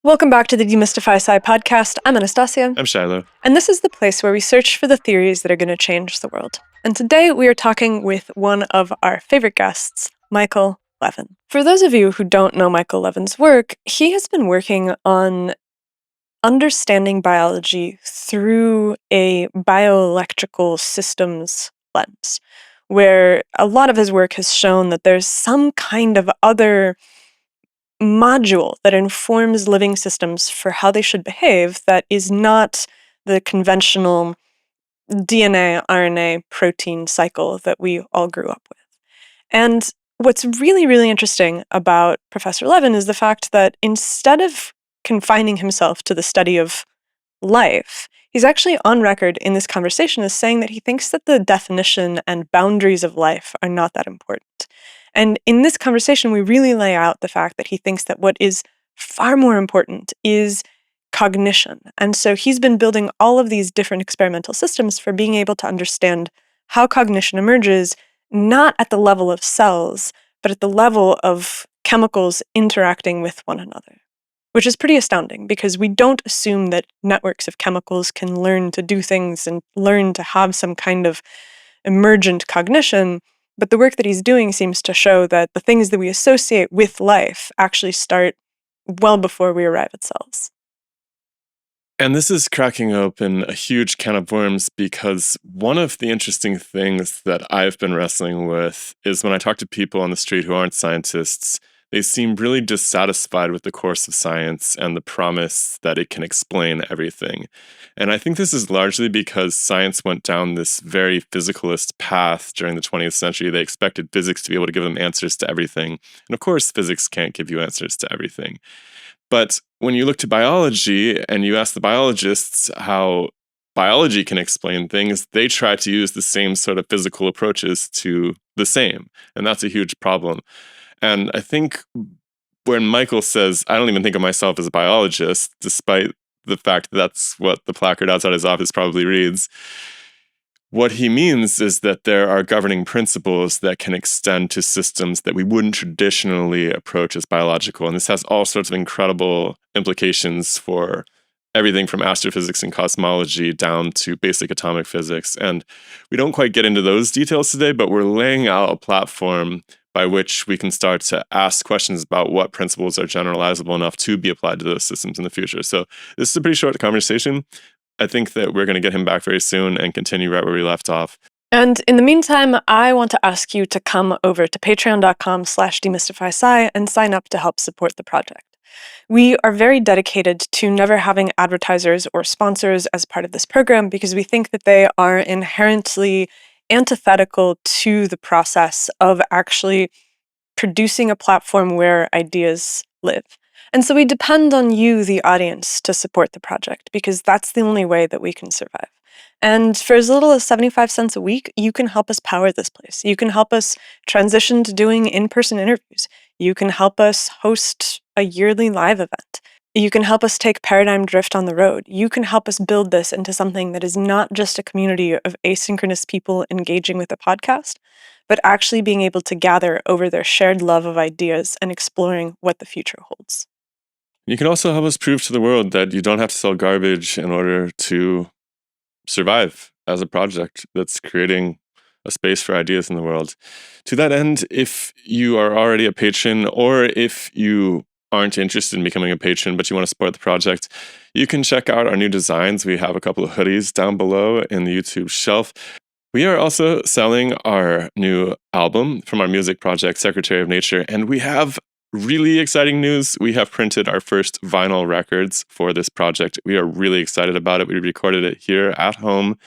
Welcome back to the DemystifySci podcast. I'm Anastasia. I'm Shiloh. And this is the place where we search for the theories that are going to change the world. And today we are talking with one of our favorite guests, Michael Levin. For those of you who don't know Michael Levin's work, he has been working on understanding biology through a bioelectrical systems lens, where a lot of his work has shown that there's some kind of other module that informs living systems for how they should behave that is not the conventional DNA, RNA, protein cycle that we all grew up with. And what's really, really interesting about Professor Levin is the fact that instead of confining himself to the study of life, he's actually on record in this conversation as saying that he thinks that the definition and boundaries of life are not that important. And in this conversation, we really lay out the fact that he thinks that what is far more important is cognition. And so he's been building all of these different experimental systems for being able to understand how cognition emerges, not at the level of cells, but at the level of chemicals interacting with one another, which is pretty astounding because we don't assume that networks of chemicals can learn to do things and learn to have some kind of emergent cognition. But the work that he's doing seems to show that the things that we associate with life actually start well before we arrive at cells. And this is cracking open a huge can of worms because one of the interesting things that I've been wrestling with is when I talk to people on the street who aren't scientists, they seem really dissatisfied with the course of science and the promise that it can explain everything. And I think this is largely because science went down this very physicalist path during the 20th century. They expected physics to be able to give them answers to everything. And of course, physics can't give you answers to everything. But when you look to biology and you ask the biologists how biology can explain things, they try to use the same sort of physical approaches to the same. And that's a huge problem. And I think when Michael says, I don't even think of myself as a biologist, despite the fact that that's what the placard outside his office probably reads, what he means is that there are governing principles that can extend to systems that we wouldn't traditionally approach as biological. And this has all sorts of incredible implications for everything from astrophysics and cosmology down to basic atomic physics. And we don't quite get into those details today, but we're laying out a platform by which we can start to ask questions about what principles are generalizable enough to be applied to those systems in the future. So this is a pretty short conversation. I think that we're going to get him back very soon and continue right where we left off. And in the meantime, I want to ask you to come over to patreon.com/demystifysci and sign up to help support the project. We are very dedicated to never having advertisers or sponsors as part of this program because we think that they are inherently antithetical to the process of actually producing a platform where ideas live. And so we depend on you, the audience, to support the project because that's the only way that we can survive. And for as little as 75 cents a week, you can help us power this place. You can help us transition to doing in-person interviews. You can help us host a yearly live event. You can help us take Paradigm Drift on the road. You can help us build this into something that is not just a community of asynchronous people engaging with a podcast, but actually being able to gather over their shared love of ideas and exploring what the future holds. You can also help us prove to the world that you don't have to sell garbage in order to survive as a project that's creating a space for ideas in the world. To that end, if you are already a patron or if you aren't interested in becoming a patron but you want to support the project, you can check out our new designs. We have a couple of hoodies down below in the YouTube shelf. We are also selling our new album from our music project, Secretary of Nature, and we have really exciting news. We have printed our first vinyl records for this project. We are really excited about it. We recorded it here at home.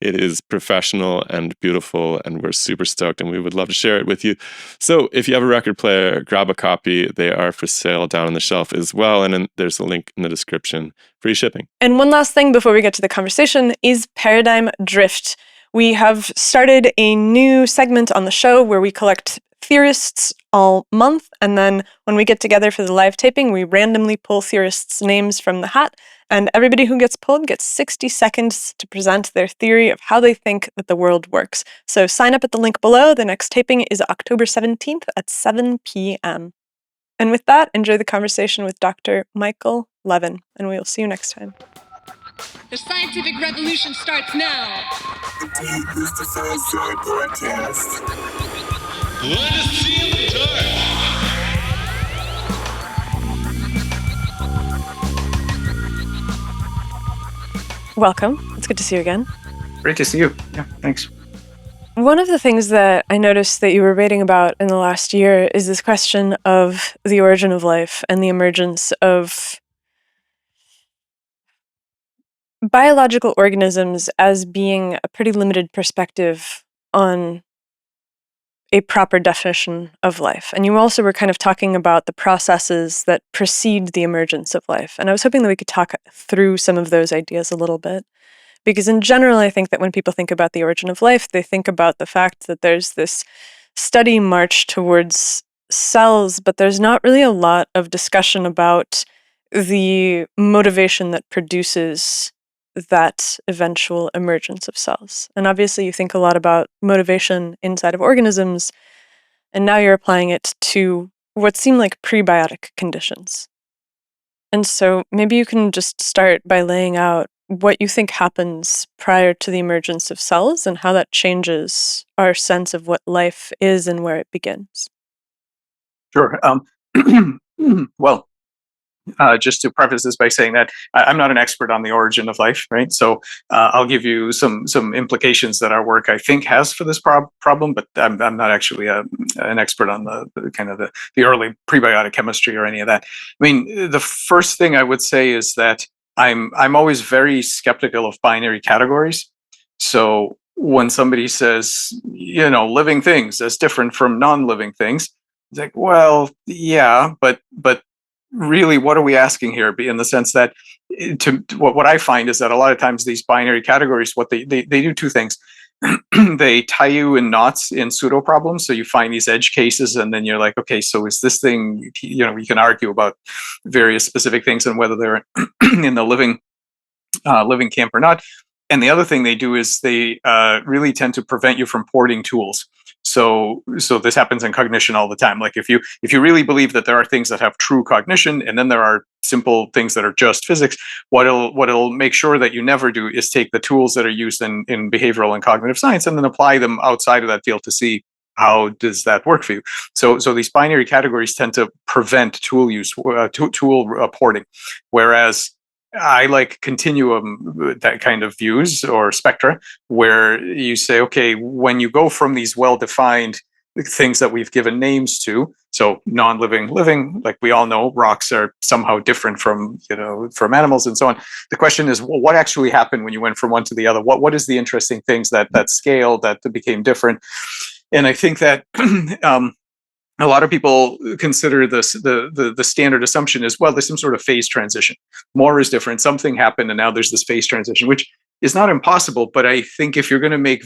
It is professional and beautiful, and we're super stoked, and we would love to share it with you. So if you have a record player, grab a copy. They are for sale down on the shelf as well, and then there's a link in the description. Free shipping. And one last thing before we get to the conversation is Paradigm Drift. We have started a new segment on the show where we collect theorists all month, and then when we get together for the live taping, we randomly pull theorists' names from the hat, and everybody who gets pulled gets 60 seconds to present their theory of how they think that the world works. So sign up at the link below. The next taping is October 17th at 7 p.m. And with that, enjoy the conversation with Dr. Michael Levin, and we will see you next time. The scientific revolution starts now. The DemystifySci podcast. Let us see in the dark. Welcome. It's good to see you again. Great to see you. Yeah, thanks. One of the things that I noticed that you were writing about in the last year is this question of the origin of life and the emergence of biological organisms as being a pretty limited perspective on a proper definition of life. And you also were kind of talking about the processes that precede the emergence of life. And I was hoping that we could talk through some of those ideas a little bit. Because in general, I think that when people think about the origin of life, they think about the fact that there's this steady march towards cells, but there's not really a lot of discussion about the motivation that produces that eventual emergence of cells. And obviously you think a lot about motivation inside of organisms, and now you're applying it to what seem like prebiotic conditions. And so maybe you can just start by laying out what you think happens prior to the emergence of cells and how that changes our sense of what life is and where it begins. Sure. Well, just to preface this by saying that I'm not an expert on the origin of life, right? So I'll give you some implications that our work I think has for this problem, but I'm not actually an expert on the kind of the early prebiotic chemistry or any of that. I mean, the first thing I would say is that I'm always very skeptical of binary categories. So when somebody says, living things as different from non-living things, it's like, well, yeah, but really, what are we asking here? In the sense that, what I find is that a lot of times these binary categories, what they do two things. They tie you in knots in pseudo problems. So you find these edge cases, and then you're like, okay, so is this thing? We can argue about various specific things and whether they're in the living camp or not. And the other thing they do is they really tend to prevent you from porting tools. So this happens in cognition all the time. Like if you really believe that there are things that have true cognition, and then there are simple things that are just physics, what it'll make sure that you never do is take the tools that are used in behavioral and cognitive science and then apply them outside of that field to see how does that work for you. So these binary categories tend to prevent tool use, tool porting, whereas I like continuum, that kind of views or spectra, where you say, okay, when you go from these well-defined things that we've given names to, so non-living, living, like we all know, rocks are somehow different from animals and so on. The question is, well, what actually happened when you went from one to the other? What is the interesting things that scale, that became different? And I think that a lot of people consider this the standard assumption is, well, there's some sort of phase transition. More is different. Something happened, and now there's this phase transition, which is not impossible. But I think if you're going to make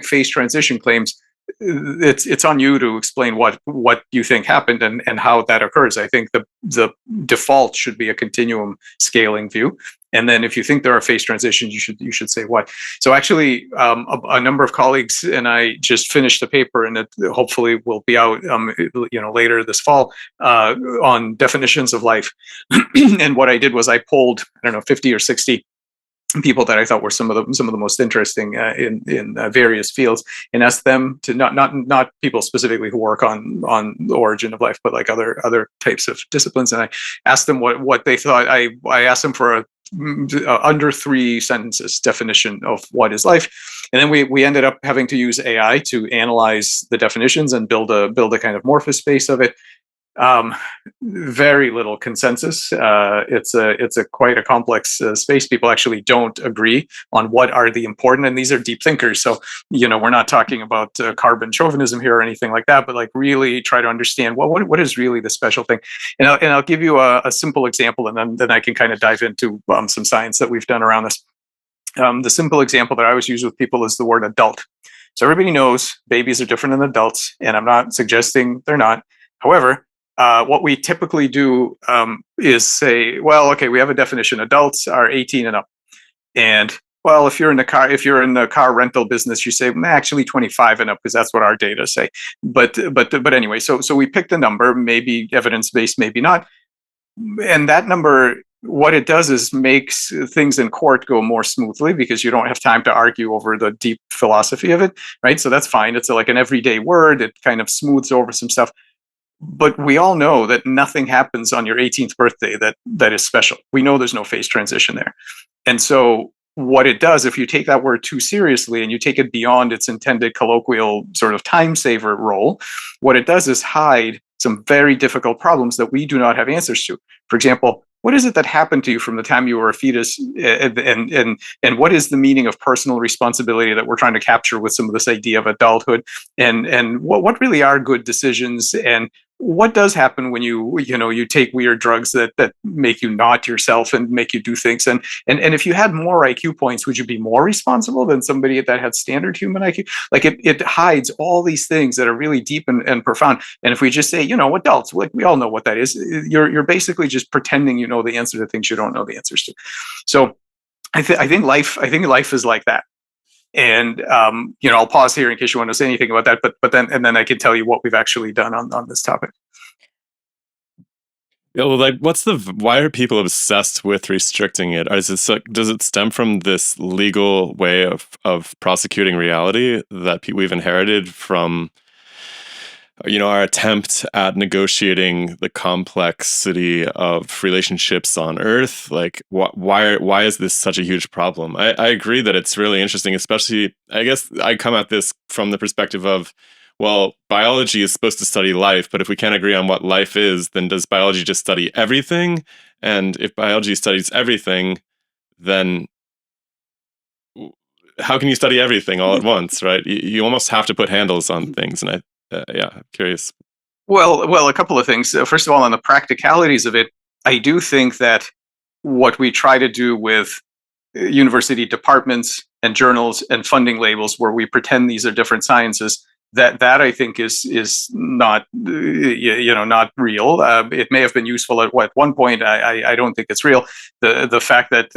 phase transition claims, it's on you to explain what you think happened and how that occurs. I think the default should be a continuum scaling view. And then if you think there are phase transitions, you should say what. So actually, a number of colleagues and I just finished the paper, and it hopefully will be out later this fall on definitions of life. And what I did was I polled, 50 or 60 people that I thought were some of the most interesting in various fields, and asked them to not people specifically who work on the origin of life, but like other types of disciplines. And I asked them what they thought. I asked them for a under 3 sentences definition of what is life, and then we ended up having to use AI to analyze the definitions and build a kind of morphospace of it. Very little consensus. It's a quite a complex space. People actually don't agree on what are the important, and these are deep thinkers. So we're not talking about carbon chauvinism here or anything like that, but like really try to understand what is really the special thing. And I'll give you a simple example, and then I can kind of dive into some science that we've done around this. The simple example that I always use with people is the word adult. So everybody knows babies are different than adults, and I'm not suggesting they're not. However, what we typically do is say, well, okay, we have a definition. Adults are 18 and up. And well, if you're in the car rental business, you say actually 25 and up, because that's what our data say. But anyway, so we picked a number, maybe evidence-based, maybe not. and that number, what it does is makes things in court go more smoothly because you don't have time to argue over the deep philosophy of it, right? So that's fine. It's like an everyday word. It kind of smooths over some stuff. But we all know that nothing happens on your 18th birthday that is special. We know there's no phase transition there. And so what it does, if you take that word too seriously and you take it beyond its intended colloquial sort of time saver role, what it does is hide some very difficult problems that we do not have answers to. For example, what is it that happened to you from the time you were a fetus, and what is the meaning of personal responsibility that we're trying to capture with some of this idea of adulthood, and what really are good decisions, and what does happen when you take weird drugs that make you not yourself and make you do things, and if you had more IQ points, would you be more responsible than somebody that had standard human IQ? Like it hides all these things that are really deep and profound. And if we just say, adults, like we all know what that is, you're basically just pretending you know the answer to things you don't know the answers to. So I think life is like that. And I'll pause here in case you want to say anything about that, but then I can tell you what we've actually done on this topic. Yeah, well, like, why are people obsessed with restricting it? Does it stem from this legal way of prosecuting reality that we've inherited from, our attempt at negotiating the complexity of relationships on Earth? Like, why is this such a huge problem? I agree that it's really interesting, especially, I guess I come at this from the perspective of, well, biology is supposed to study life, but if we can't agree on what life is, then does biology just study everything? And if biology studies everything, then how can you study everything all at once, right? You almost have to put handles on things. And I'm curious. Well, a couple of things. First of all, on the practicalities of it, I do think that what we try to do with university departments and journals and funding labels, where we pretend these are different sciences, that I think is not not real. It may have been useful at one point. I don't think it's real. The fact that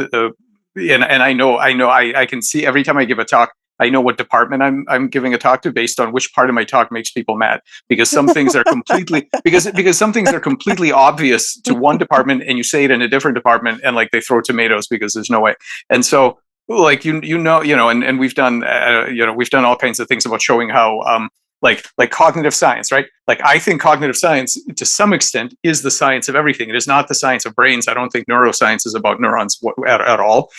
and I know I can see every time I give a talk, I know what department I'm giving a talk to based on which part of my talk makes people mad, because some things are completely because some things are completely obvious to one department and you say it in a different department and like they throw tomatoes because there's no way. And so like and we've done we've done all kinds of things about showing how like cognitive science, right? Like I think cognitive science to some extent is the science of everything. It is not the science of brains. I don't think neuroscience is about neurons at all.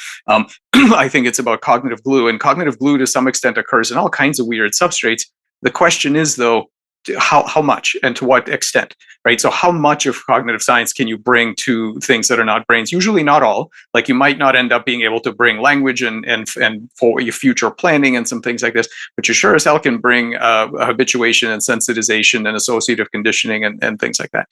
I think it's about cognitive glue, and cognitive glue to some extent occurs in all kinds of weird substrates. The question is though, how much and to what extent, right? So how much of cognitive science can you bring to things that are not brains? Usually not all. Like you might not end up being able to bring language and for your future planning and some things like this, but you sure as hell can bring habituation and sensitization and associative conditioning and things like that.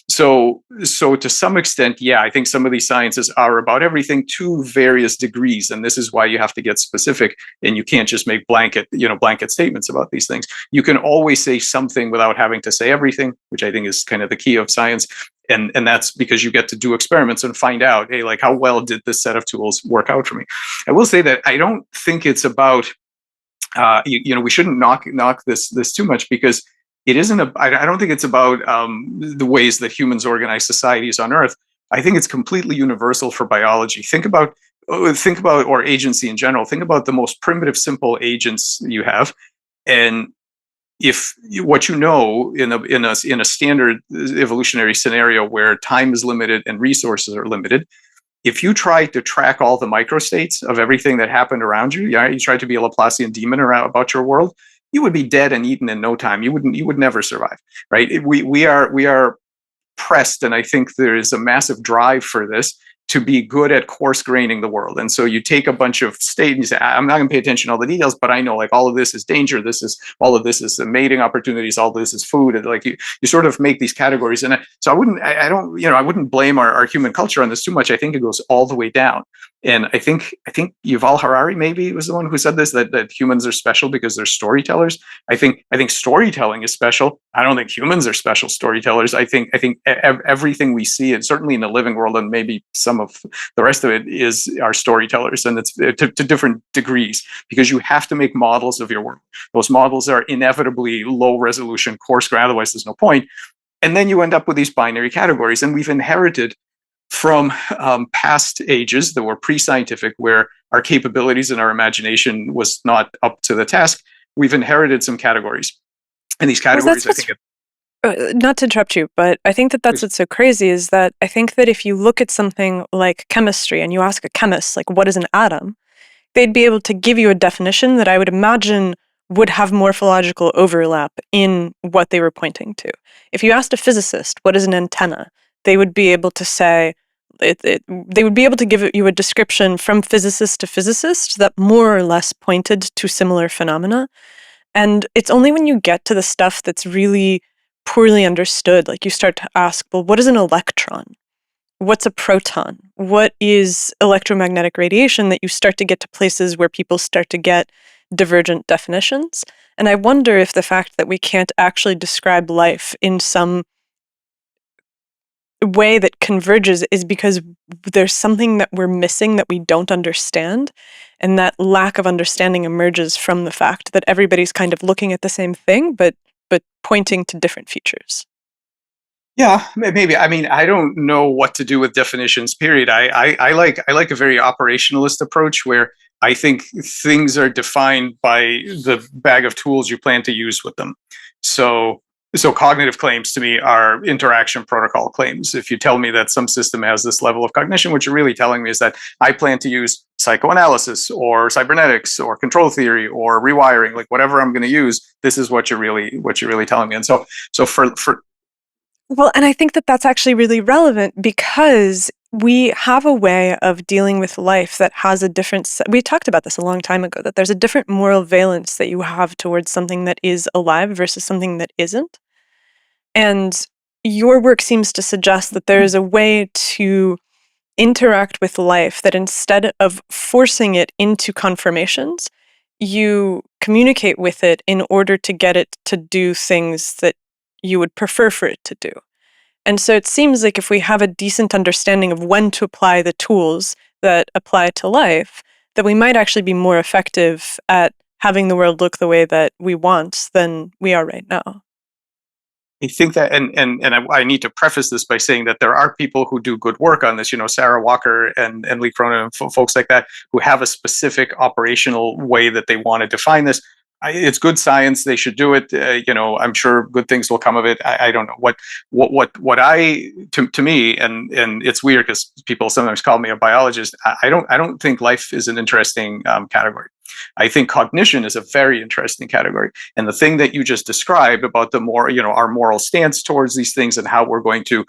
So to some extent, yeah, I think some of these sciences are about everything to various degrees, and this is why you have to get specific, and you can't just make blanket statements about these things. You can always say something without having to say everything, which I think is kind of the key of science. And that's because you get to do experiments and find out, hey, like how well did this set of tools work out for me? I will say that I don't think it's about, we shouldn't knock this too much, because it isn't. I don't think it's about the ways that humans organize societies on Earth. I think it's completely universal for biology. Think about or agency in general. Think about the most primitive, simple agents you have, and if what you know in a standard evolutionary scenario where time is limited and resources are limited, if you try to track all the microstates of everything that happened around you, you try to be a Laplacian demon about your world, you would be dead and eaten in no time. You would never survive, right? We are pressed, and I think there is a massive drive for this, to be good at coarse graining the world. And so you take a bunch of state and you say, I'm not going to pay attention to all the details, but I know like all of this is danger. All of this is the mating opportunities. All of this is food. And like you sort of make these categories. And so I wouldn't blame our human culture on this too much. I think it goes all the way down. And I think Yuval Harari maybe was the one who said this, that humans are special because they're storytellers. I think storytelling is special. I don't think humans are special storytellers. I think everything we see, and certainly in the living world, and maybe some of the rest of it, is our storytellers, and it's to different degrees, because you have to make models of your world. Those models are inevitably low resolution, coarse grain, otherwise there's no point. And then you end up with these binary categories. And we've inherited from past ages that were pre-scientific, where our capabilities and our imagination was not up to the task. We've inherited some categories. And these categories, I think... Not to interrupt you, but I think that that's what's so crazy, is that I think that if you look at something like chemistry and you ask a chemist, like, what is an atom? They'd be able to give you a definition that I would imagine would have morphological overlap in what they were pointing to. If you asked a physicist, what is an antenna? They would be able to say, they would be able to give you a description from physicist to physicist that more or less pointed to similar phenomena. And it's only when you get to the stuff that's really poorly understood, like you start to ask, well, what is an electron? What's a proton? What is electromagnetic radiation, that you start to get to places where people start to get divergent definitions. And I wonder if the fact that we can't actually describe life in some way that converges is because there's something that we're missing that we don't understand. And that lack of understanding emerges from the fact that everybody's kind of looking at the same thing, but pointing to different features. Yeah, maybe. I mean, I don't know what to do with definitions, period. I like a very operationalist approach, where I think things are defined by the bag of tools you plan to use with them. So cognitive claims to me are interaction protocol claims. If you tell me that some system has this level of cognition, what you're really telling me is that I plan to use psychoanalysis or cybernetics or control theory or rewiring, like whatever I'm going to use. This is what you're really telling me. And so for Well, and I think that that's actually really relevant, because we have a way of dealing with life that has a different... We talked about this a long time ago, that there's a different moral valence that you have towards something that is alive versus something that isn't. And your work seems to suggest that there is a way to interact with life that, instead of forcing it into conformations, you communicate with it in order to get it to do things that you would prefer for it to do. And so it seems like if we have a decent understanding of when to apply the tools that apply to life, that we might actually be more effective at having the world look the way that we want than we are right now. I think that, and I need to preface this by saying that there are people who do good work on this, Sarah Walker and Lee Cronin and folks like that, who have a specific operational way that they want to define this. It's good science. They should do it. I'm sure good things will come of it. I don't know to me, and it's weird because people sometimes call me a biologist. I don't think life is an interesting category. I think cognition is a very interesting category. And the thing that you just described about the more, our moral stance towards these things and how we're going to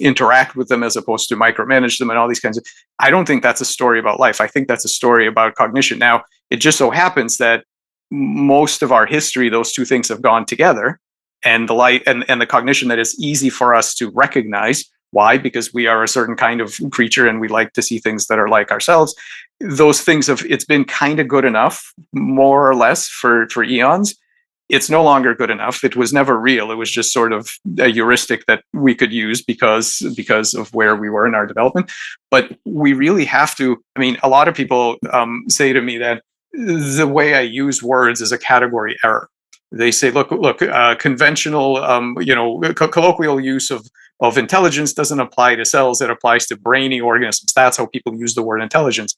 interact with them as opposed to micromanage them and all these kinds of, I don't think that's a story about life. I think that's a story about cognition. Now, it just so happens that most of our history, those two things have gone together, and the light and the cognition that is easy for us to recognize. Why? Because we are a certain kind of creature and we like to see things that are like ourselves. Those things it's been kind of good enough, more or less, for eons. It's no longer good enough. It was never real. It was just sort of a heuristic that we could use because of where we were in our development. But we really have to, a lot of people say to me that the way I use words is a category error. They say, look, conventional, colloquial use of intelligence doesn't apply to cells. It applies to brainy organisms. That's how people use the word intelligence.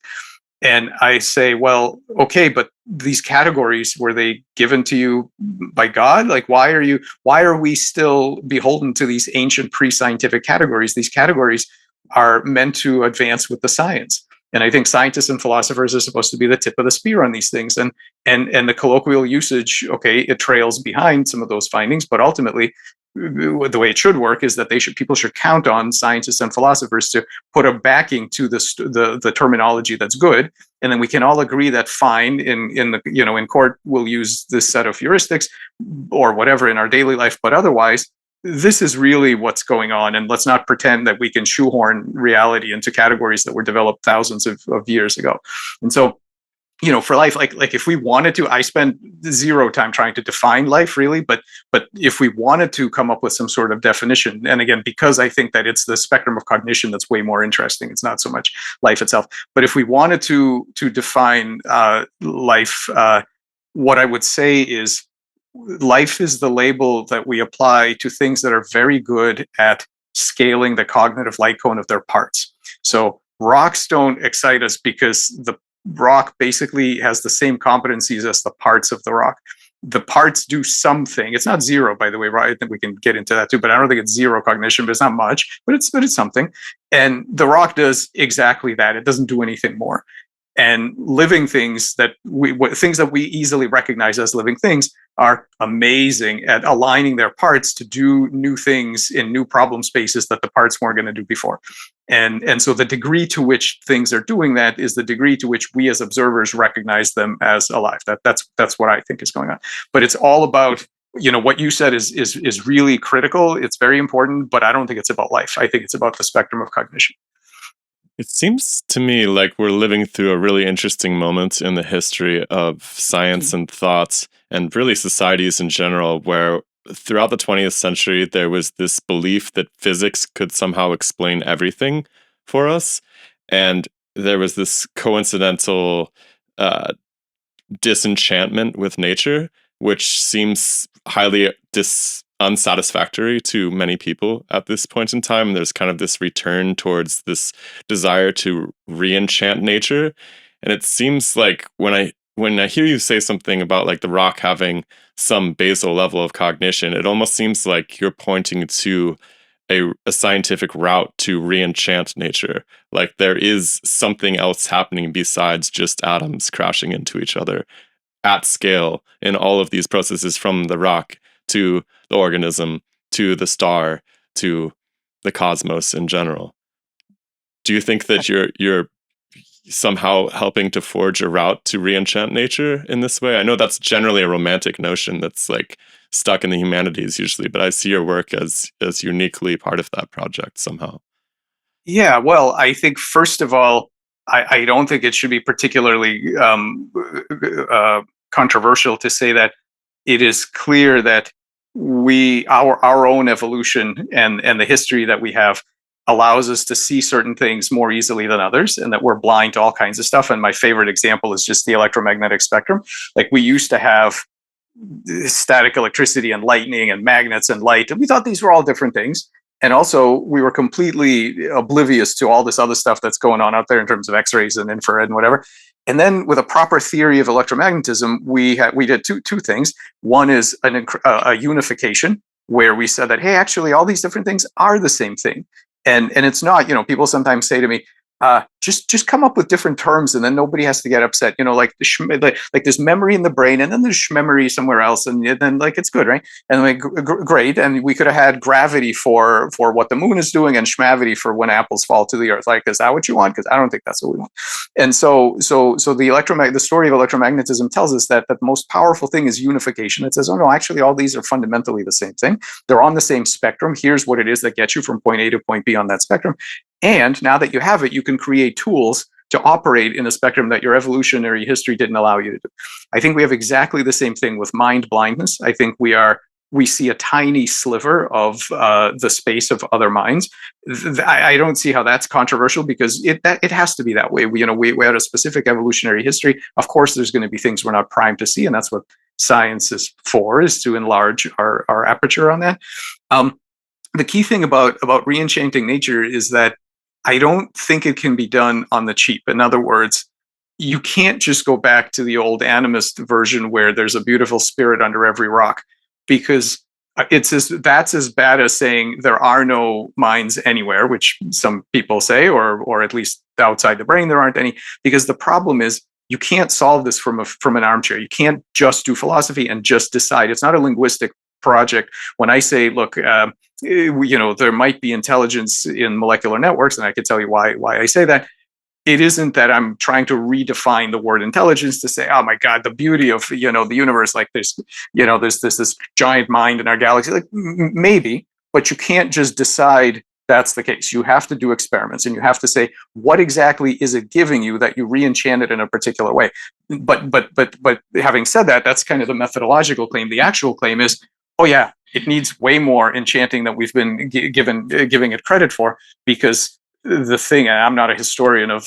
And I say, well, okay, but these categories, were they given to you by God? Like, why are we still beholden to these ancient pre-scientific categories? These categories are meant to advance with the science. And I think scientists and philosophers are supposed to be the tip of the spear on these things. And the colloquial usage, okay, it trails behind some of those findings, but ultimately, the way it should work is that people should count on scientists and philosophers to put a backing to the terminology that's good, and then we can all agree that fine, in court we'll use this set of heuristics or whatever in our daily life, but otherwise, this is really what's going on, and let's not pretend that we can shoehorn reality into categories that were developed thousands of years ago. And so, for life, like if we wanted to, I spend zero time trying to define life, really, but if we wanted to come up with some sort of definition, and again, because I think that it's the spectrum of cognition that's way more interesting, it's not so much life itself, but if we wanted to define life, what I would say is, life is the label that we apply to things that are very good at scaling the cognitive light cone of their parts. So rocks don't excite us because the rock basically has the same competencies as the parts of the rock. The parts do something. It's not zero, by the way, right? I think we can get into that too, but I don't think it's zero cognition, but it's not much, but it's something. And the rock does exactly that. It doesn't do anything more. And living things that we easily recognize as living things are amazing at aligning their parts to do new things in new problem spaces that the parts weren't going to do before. And so the degree to which things are doing that is the degree to which we as observers recognize them as alive. That's what I think is going on. But it's all about, what you said is really critical. It's very important, but I don't think it's about life. I think it's about the spectrum of cognition. It seems to me like we're living through a really interesting moment in the history of science and thought, and really societies in general, where throughout the 20th century, there was this belief that physics could somehow explain everything for us. And there was this coincidental disenchantment with nature, which seems highly unsatisfactory to many people at this point in time. There's kind of this return towards this desire to re-enchant nature. And it seems like when I hear you say something about like the rock having some basal level of cognition, it almost seems like you're pointing to a scientific route to re-enchant nature. Like there is something else happening besides just atoms crashing into each other at scale in all of these processes, from the rock to the organism, to the star, to the cosmos in general. Do you think that you're somehow helping to forge a route to re-enchant nature in this way? I know that's generally a romantic notion that's like stuck in the humanities usually, but I see your work as uniquely part of that project somehow. Yeah, well, I think first of all, I don't think it should be particularly controversial to say that it is clear that our own evolution and the history that we have allows us to see certain things more easily than others, and that we're blind to all kinds of stuff. And my favorite example is just the electromagnetic spectrum. Like we used to have static electricity and lightning and magnets and light, and we thought these were all different things. And also, we were completely oblivious to all this other stuff that's going on out there in terms of X-rays and infrared and whatever. And then, with a proper theory of electromagnetism, we did two things. One is a unification, where we said that, hey, actually, all these different things are the same thing. And it's not. People sometimes say to me, just come up with different terms, and then nobody has to get upset. Like like there's memory in the brain, and then there's shmemory somewhere else, and then like it's good, right? And like great, and we could have had gravity for what the moon is doing, and shmavity for when apples fall to the earth. Like, is that what you want? Because I don't think that's what we want. And so the story of electromagnetism tells us that the most powerful thing is unification. It says, oh no, actually, all these are fundamentally the same thing. They're on the same spectrum. Here's what it is that gets you from point A to point B on that spectrum. And now that you have it, you can create tools to operate in a spectrum that your evolutionary history didn't allow you to do. I think we have exactly the same thing with mind blindness. I think we see a tiny sliver of the space of other minds. I don't see how that's controversial, because it has to be that way. We had a specific evolutionary history. Of course, there's going to be things we're not primed to see, and that's what science is for, is to enlarge our aperture on that. The key thing about re-enchanting nature is that I don't think it can be done on the cheap. In other words, you can't just go back to the old animist version where there's a beautiful spirit under every rock, because that's as bad as saying there are no minds anywhere, which some people say, or at least outside the brain there aren't any. Because the problem is, you can't solve this from an armchair. You can't just do philosophy and just decide. It's not a linguistic project. When I say, look, there might be intelligence in molecular networks, and I could tell you why I say that. It isn't that I'm trying to redefine the word intelligence to say, oh my God, the beauty of the universe, like there's this giant mind in our galaxy. Like maybe, but you can't just decide that's the case. You have to do experiments, and you have to say, what exactly is it giving you that you re-enchant it in a particular way? But having said that, that's kind of the methodological claim. The actual claim is, oh yeah, it needs way more enchanting than we've been giving it credit for, because the thing, and I'm not a historian of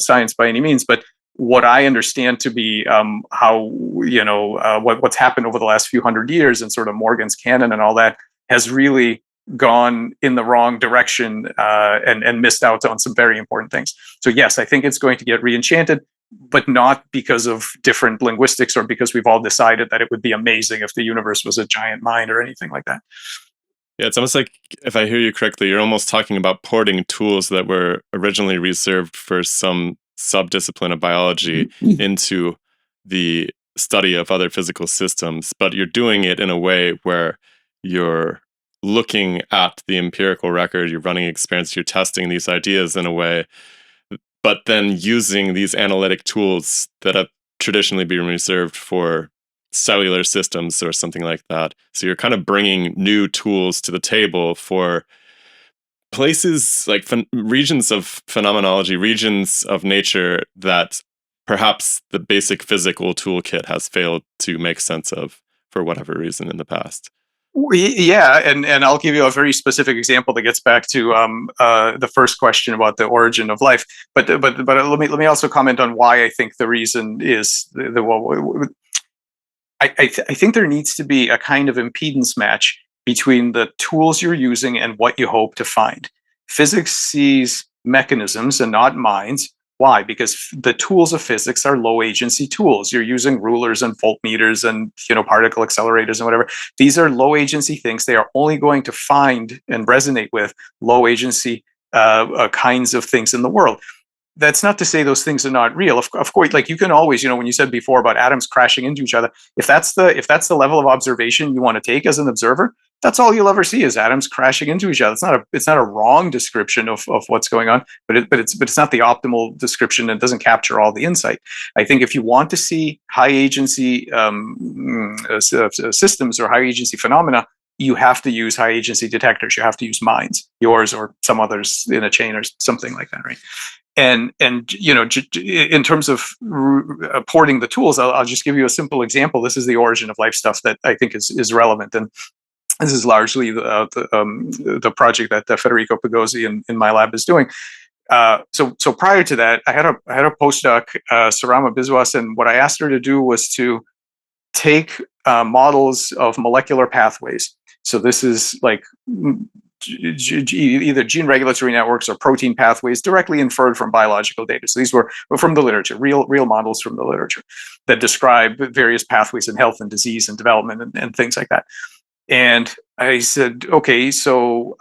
science by any means, but what I understand to be how, what's happened over the last few hundred years and sort of Morgan's canon and all that has really gone in the wrong direction and missed out on some very important things. So yes, I think it's going to get re-enchanted, but not because of different linguistics or because we've all decided that it would be amazing if the universe was a giant mind or anything like that. Yeah, it's almost like, if I hear you correctly, you're almost talking about porting tools that were originally reserved for some subdiscipline of biology into the study of other physical systems, but you're doing it in a way where you're looking at the empirical record, you're running experiments, you're testing these ideas in a way, but then using these analytic tools that have traditionally been reserved for cellular systems or something like that. So you're kind of bringing new tools to the table for places like regions of phenomenology, regions of nature that perhaps the basic physical toolkit has failed to make sense of for whatever reason in the past. Yeah, and I'll give you a very specific example that gets back to the first question about the origin of life. But let me also comment on why I think the reason is I think there needs to be a kind of impedance match between the tools you're using and what you hope to find. Physics sees mechanisms and not minds. Why? Because the tools of physics are low agency tools. You're using rulers and voltmeters and particle accelerators and whatever. These are low agency things. They are only going to find and resonate with low agency kinds of things in the world. That's not to say those things are not real. Of course, like you can always, when you said before about atoms crashing into each other, if that's the level of observation you want to take as an observer, that's all you'll ever see is atoms crashing into each other. It's not a wrong description of what's going on, but it's not the optimal description. It doesn't capture all the insight. I think if you want to see high agency systems or high agency phenomena, you have to use high agency detectors. You have to use minds, yours or some others in a chain or something like that, right? And in terms of porting the tools, I'll just give you a simple example. This is the origin of life stuff that I think is relevant, and this is largely the project that Federico Pagozzi in my lab is doing. So prior to that, I had a postdoc, Sarama Biswas, and what I asked her to do was to take models of molecular pathways. So this is like either gene regulatory networks or protein pathways directly inferred from biological data. So these were from the literature, real models from the literature that describe various pathways in health and disease and development and things like that. And I said, okay, so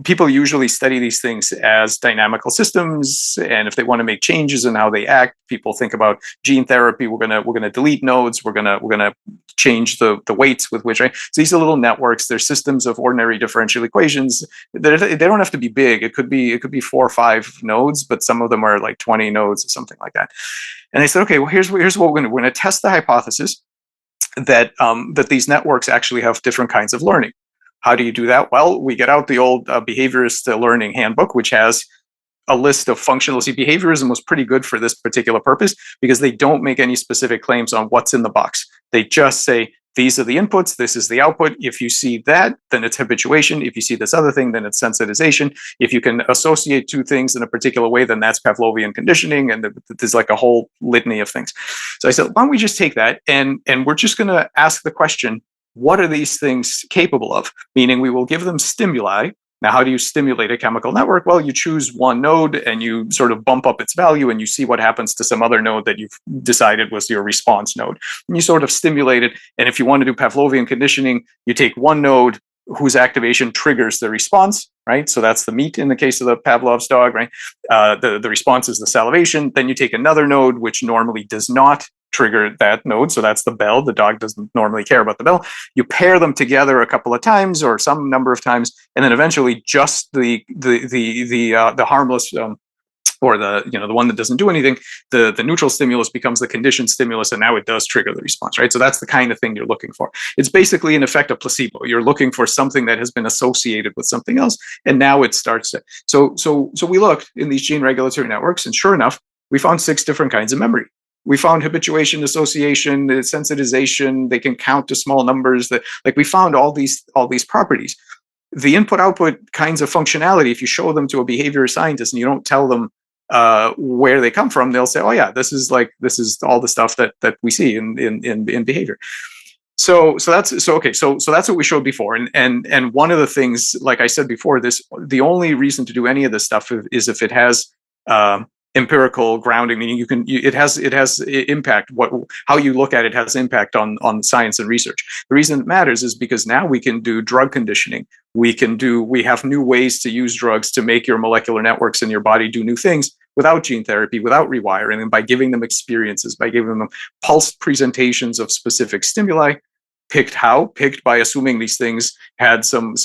people usually study these things as dynamical systems, and if they want to make changes in how they act, people think about gene therapy. We're gonna delete nodes. We're gonna change the weights with which. Right? So these are little networks. They're systems of ordinary differential equations. They don't have to be big. It could be 4 or 5 nodes, but some of them are like 20 nodes or something like that. And I said, okay, well here's what we're gonna test the hypothesis that these networks actually have different kinds of learning. How do you do that? Well, we get out the old behaviorist learning handbook, which has a list of functional. See, behaviorism was pretty good for this particular purpose because they don't make any specific claims on what's in the box. They just say, these are the inputs, this is the output. If you see that, then it's habituation. If you see this other thing, then it's sensitization. If you can associate two things in a particular way, then that's Pavlovian conditioning. And there's like a whole litany of things. So I said, why don't we just take that and we're just going to ask the question, what are these things capable of? Meaning we will give them stimuli. Now, how do you stimulate a chemical network? Well, you choose one node and you sort of bump up its value and you see what happens to some other node that you've decided was your response node. And you sort of stimulate it. And if you want to do Pavlovian conditioning, you take one node whose activation triggers the response, right? So that's the meat in the case of the Pavlov's dog, right? The response is the salivation. Then you take another node, which normally does not trigger that node. So that's the bell. The dog doesn't normally care about the bell. You pair them together a couple of times or some number of times, and then eventually just the harmless or the one that doesn't do anything, the neutral stimulus becomes the conditioned stimulus, and now it does trigger the response, right? So that's the kind of thing you're looking for. It's basically in effect a placebo. You're looking for something that has been associated with something else, and now it starts to. So we looked in these gene regulatory networks, and sure enough, we found 6 different kinds of memory. We found habituation, association, sensitization. They can count to small numbers. We found all these properties. The input-output kinds of functionality, if you show them to a behavior scientist and you don't tell them where they come from, they'll say, oh yeah, this is all the stuff that we see in behavior. So that's what we showed before, and one of the things, like I said before, the only reason to do any of this stuff is if it has empirical grounding, meaning it has impact. How you look at it has impact on science and research. The reason it matters is because now we can do drug conditioning. We have new ways to use drugs to make your molecular networks in your body do new things without gene therapy, without rewiring, and by giving them experiences, by giving them pulsed presentations of specific stimuli. Picked by assuming these things had some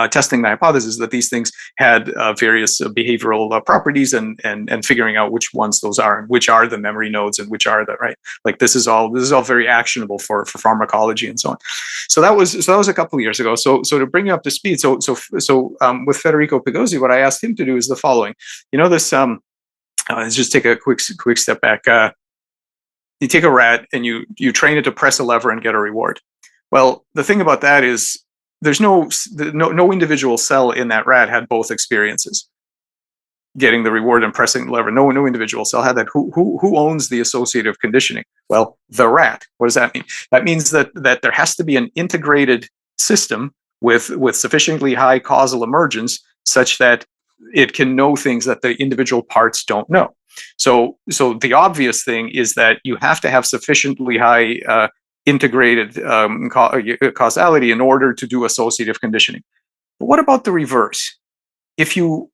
testing the hypothesis that these things had various behavioral properties, and figuring out which ones those are, and which are the memory nodes, and which are the right. Like this is all very actionable for pharmacology and so on. So that was a couple of years ago. So to bring you up to speed, with Federico Pigozzi, what I asked him to do is the following. This. Let's just take a quick step back. You take a rat and you train it to press a lever and get a reward. Well, the thing about that is there's no individual cell in that rat had both experiences, getting the reward and pressing the lever. No individual cell had that. Who owns the associative conditioning? Well, the rat. What does that mean? That means that there has to be an integrated system with sufficiently high causal emergence such that it can know things that the individual parts don't know. So the obvious thing is that you have to have sufficiently high integrated causality in order to do associative conditioning. But what about the reverse? If you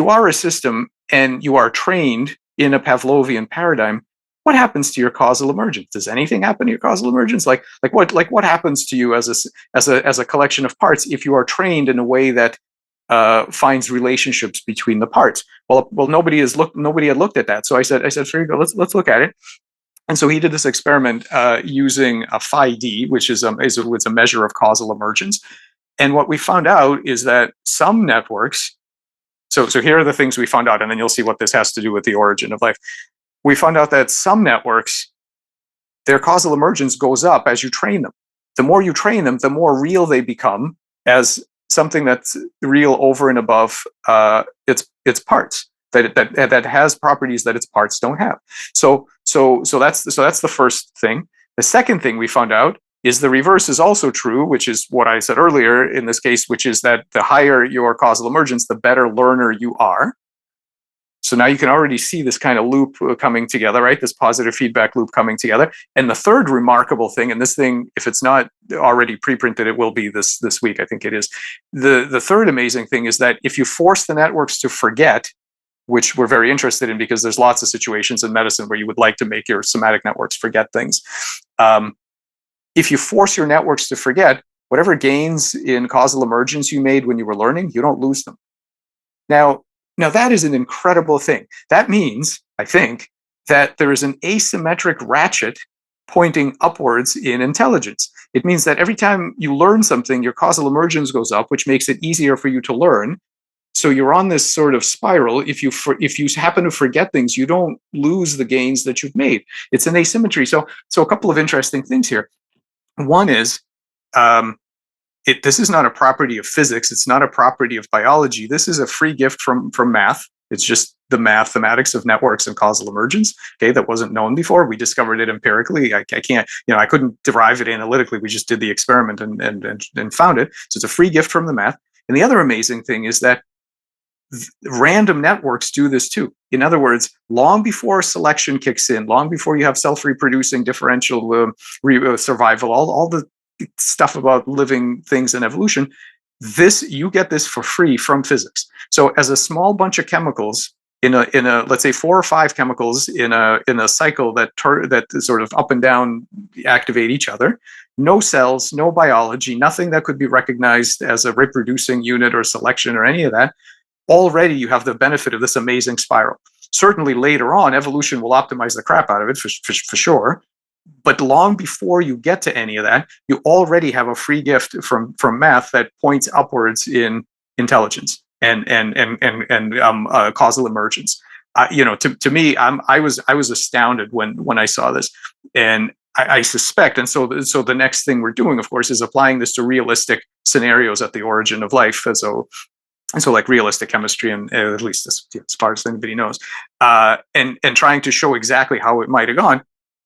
are a system and you are trained in a Pavlovian paradigm, what happens to your causal emergence? Does anything happen to your causal emergence? Like what happens to you as a collection of parts if you are trained in a way that finds relationships between the parts? Well, nobody had looked at that. So I said, Federico, let's look at it. And so he did this experiment using a phi-d, which is a measure of causal emergence. And what we found out is that some networks. So here are the things we found out, and then you'll see what this has to do with the origin of life. We found out that some networks, their causal emergence goes up as you train them. The more you train them, the more real they become as something that's real over and above its parts, that has properties that its parts don't have. So that's the first thing. The second thing we found out is the reverse is also true, which is what I said earlier in this case, which is that the higher your causal emergence, the better learner you are. So now you can already see this kind of loop coming together, right? This positive feedback loop coming together. And the third remarkable thing, and this thing, if it's not already pre-printed, it will be this week, I think it is. The third amazing thing is that if you force the networks to forget, which we're very interested in because there's lots of situations in medicine where you would like to make your somatic networks forget things. If you force your networks to forget, whatever gains in causal emergence you made when you were learning, you don't lose them. Now that is an incredible thing. That means, I think, that there is an asymmetric ratchet pointing upwards in intelligence. It means that every time you learn something, your causal emergence goes up, which makes it easier for you to learn. So you're on this sort of spiral. If you happen to forget things, you don't lose the gains that you've made. It's an asymmetry. So a couple of interesting things here. One is, this is not a property of physics. It's not a property of biology. This is a free gift from math. It's just the mathematics of networks and causal emergence. Okay, that wasn't known before. We discovered it empirically. I can't, I couldn't derive it analytically. We just did the experiment and found it. So it's a free gift from the math. And the other amazing thing is that random networks do this too. In other words, long before selection kicks in, long before you have self-reproducing differential survival, all the stuff about living things and evolution, you get this for free from physics. So as a small bunch of chemicals in a let's say 4 or 5 chemicals in a cycle that sort of up and down activate each other, no cells, no biology, nothing that could be recognized as a reproducing unit or selection or any of that, already you have the benefit of this amazing spiral. Certainly later on, evolution will optimize the crap out of it for sure. But long before you get to any of that, you already have a free gift from math that points upwards in intelligence and causal emergence. To me, I was astounded when I saw this, and I suspect, and so the next thing we're doing, of course, is applying this to realistic scenarios at the origin of life. So and so like realistic chemistry, and at least as far as anybody knows, and trying to show exactly how it might have gone.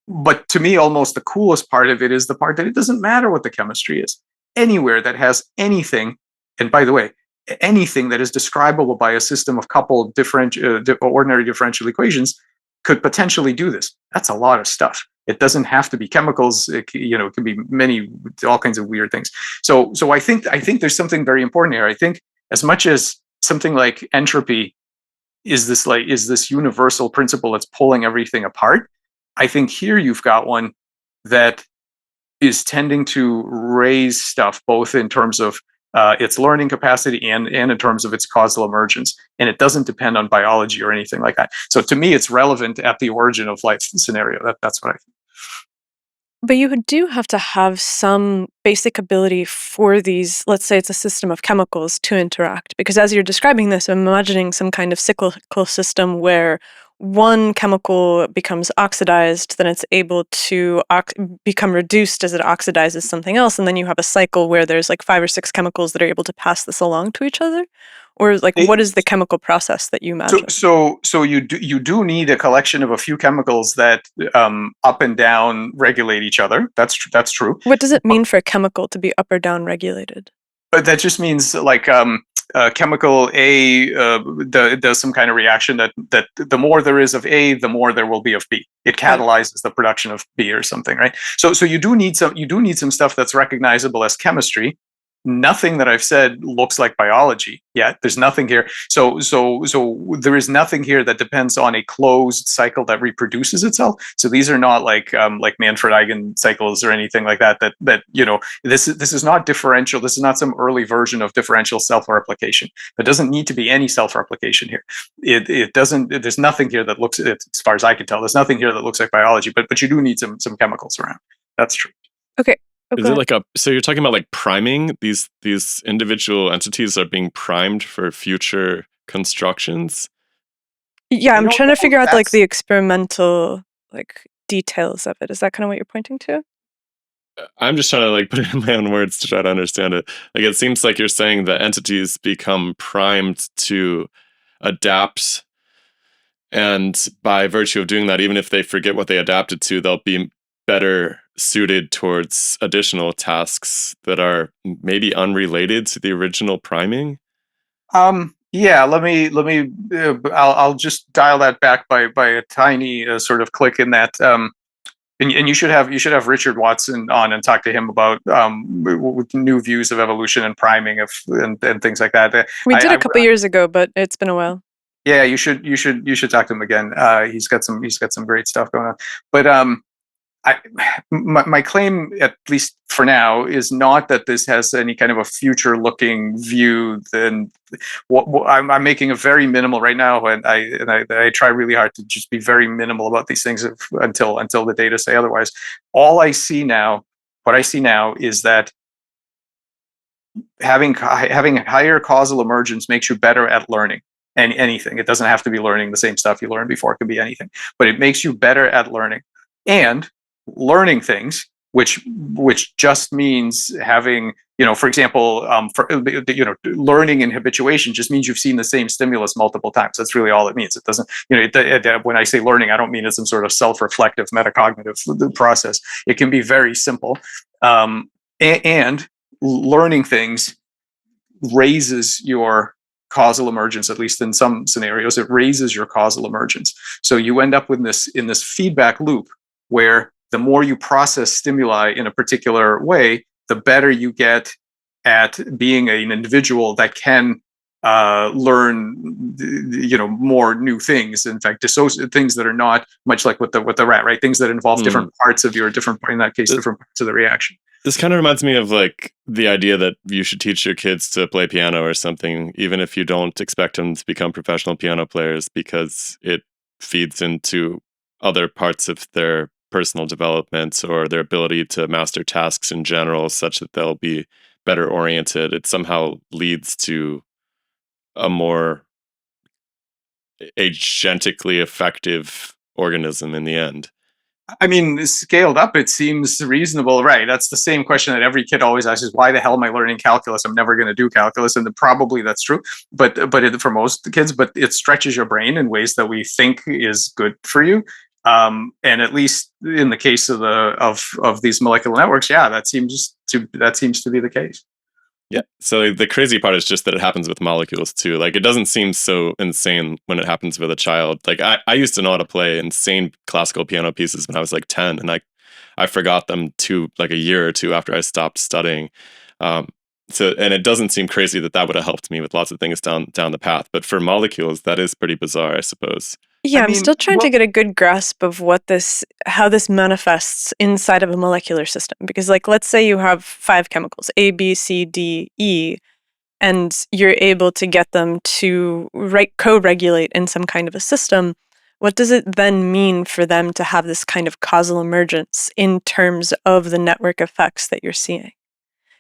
But to me, almost the coolest part of it is the part that it doesn't matter what the chemistry is. Anywhere that has anything, and by the way, anything that is describable by a system of coupled ordinary differential equations could potentially do this. That's a lot of stuff. It doesn't have to be chemicals. It can be all kinds of weird things. So I think there's something very important here. I think as much as something like entropy is this universal principle that's pulling everything apart, I think here you've got one that is tending to raise stuff both in terms of its learning capacity and in terms of its causal emergence. And it doesn't depend on biology or anything like that. So to me, it's relevant at the origin of life scenario. That's what I think. But you do have to have some basic ability for these, let's say it's a system of chemicals, to interact. Because as you're describing this, I'm imagining some kind of cyclical system where one chemical becomes oxidized, then it's able to become reduced as it oxidizes something else, and then you have a cycle where there's like 5 or 6 chemicals that are able to pass this along to each other? Or like, what is the chemical process that you imagine? So you do need a collection of a few chemicals that up and down regulate each other. That's true. What does it mean for a chemical to be up or down regulated? But that just means like chemical A does some kind of reaction that the more there is of A, the more there will be of B. It catalyzes the production of B or something, right? So you do need some stuff that's recognizable as chemistry. Nothing that I've said looks like biology yet. There's nothing here. So there is nothing here that depends on a closed cycle that reproduces itself. So these are not like Manfred Eigen cycles or anything like that. This is not differential. This is not some early version of differential self-replication. There doesn't need to be any self-replication here. It doesn't. There's nothing here that looks, as far as I can tell, there's nothing here that looks like biology. But you do need some chemicals around. That's true. Okay. Is it like so you're talking about like priming? These individual entities are being primed for future constructions? Yeah, I'm trying to figure out like the experimental like details of it. Is that kind of what you're pointing to? I'm just trying to like put it in my own words to try to understand it. Like it seems like you're saying that entities become primed to adapt, and by virtue of doing that, even if they forget what they adapted to, they'll be better suited towards additional tasks that are maybe unrelated to the original priming. Yeah, let me I'll just dial that back by a tiny sort of click in that and you should have Richard Watson on and talk to him about new views of evolution and priming and things like that. We did a couple years ago, but it's been a while. Yeah, you should talk to him again. He's got some great stuff going on. But my claim, at least for now, is not that this has any kind of a future-looking view. Then I'm making a very minimal right now, and I try really hard to just be very minimal about these things until the data say otherwise. What I see now is that having higher causal emergence makes you better at learning. Anything. It doesn't have to be learning the same stuff you learned before. It could be anything, but it makes you better at learning. And learning things, which just means having, for example, learning and habituation just means you've seen the same stimulus multiple times. That's really all it means. It doesn't, when I say learning, I don't mean it's some sort of self-reflective metacognitive process. It can be very simple. And learning things raises your causal emergence, at least in some scenarios. It raises your causal emergence. So you end up in this feedback loop where the more you process stimuli in a particular way, the better you get at being an individual that can learn, more new things. In fact, things that are not much like with the rat, right? Things that involve different parts of different parts of the reaction. This kind of reminds me of like the idea that you should teach your kids to play piano or something, even if you don't expect them to become professional piano players, because it feeds into other parts of their personal development or their ability to master tasks in general, such that they'll be better oriented. It somehow leads to a more agentically effective organism in the end. I mean, scaled up, it seems reasonable, right? That's the same question that every kid always asks: is why the hell am I learning calculus? I'm never going to do calculus, and probably that's true. But for most kids, but it stretches your brain in ways that we think is good for you. And at least in the case of these molecular networks, yeah, that seems to be the case. Yeah. So the crazy part is just that it happens with molecules too. Like, it doesn't seem so insane when it happens with a child. Like, I used to know how to play insane classical piano pieces when I was like 10, and I forgot them like a year or two after I stopped studying. And it doesn't seem crazy that would have helped me with lots of things down the path. But for molecules, that is pretty bizarre, I suppose. Yeah, I'm mean, still trying to well- get a good grasp of how this manifests inside of a molecular system. Because, like, let's say you have 5 chemicals, A, B, C, D, E, and you're able to get them to co-regulate in some kind of a system. What does it then mean for them to have this kind of causal emergence in terms of the network effects that you're seeing?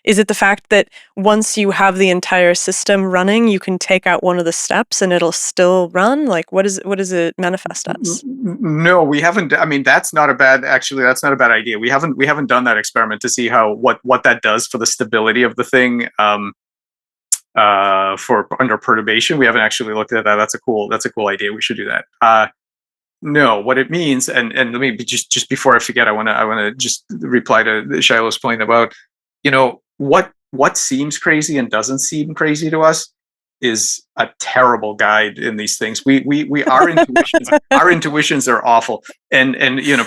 Is it the fact that once you have the entire system running, you can take out one of the steps and it'll still run? Like, what does it manifest as? No, we haven't. I mean, that's not a bad idea. We haven't done that experiment to see what that does for the stability of the thing. For under perturbation, we haven't actually looked at that. That's a cool idea. We should do that. No, what it means, and let me just before I forget, I want to just reply to Shiloh's point about, what seems crazy and doesn't seem crazy to us is a terrible guide in these things. Our intuitions are awful. And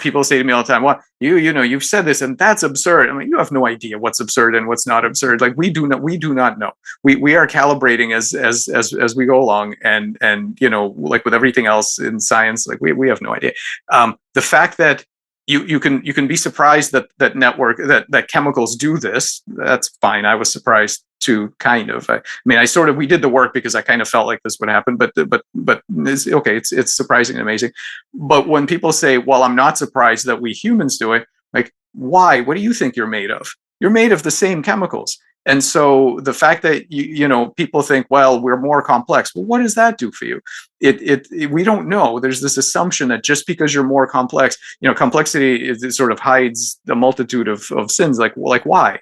people say to me all the time, well, you've said this and that's absurd. I mean, you have no idea what's absurd and what's not absurd. Like, we do not know. We are calibrating as we go along, and like with everything else in science, like we have no idea. The fact that you can be surprised that chemicals do this. That's fine. I was surprised too, kind of. I mean, we did the work because I kind of felt like this would happen, but it's okay. It's surprising and amazing. But when people say, "Well, I'm not surprised that we humans do it," like, why? What do you think you're made of? You're made of the same chemicals. And so the fact that people think, well, we're more complex. Well, what does that do for you? We don't know. There's this assumption that just because you're more complex, complexity it sort of hides the multitude of sins. Like why?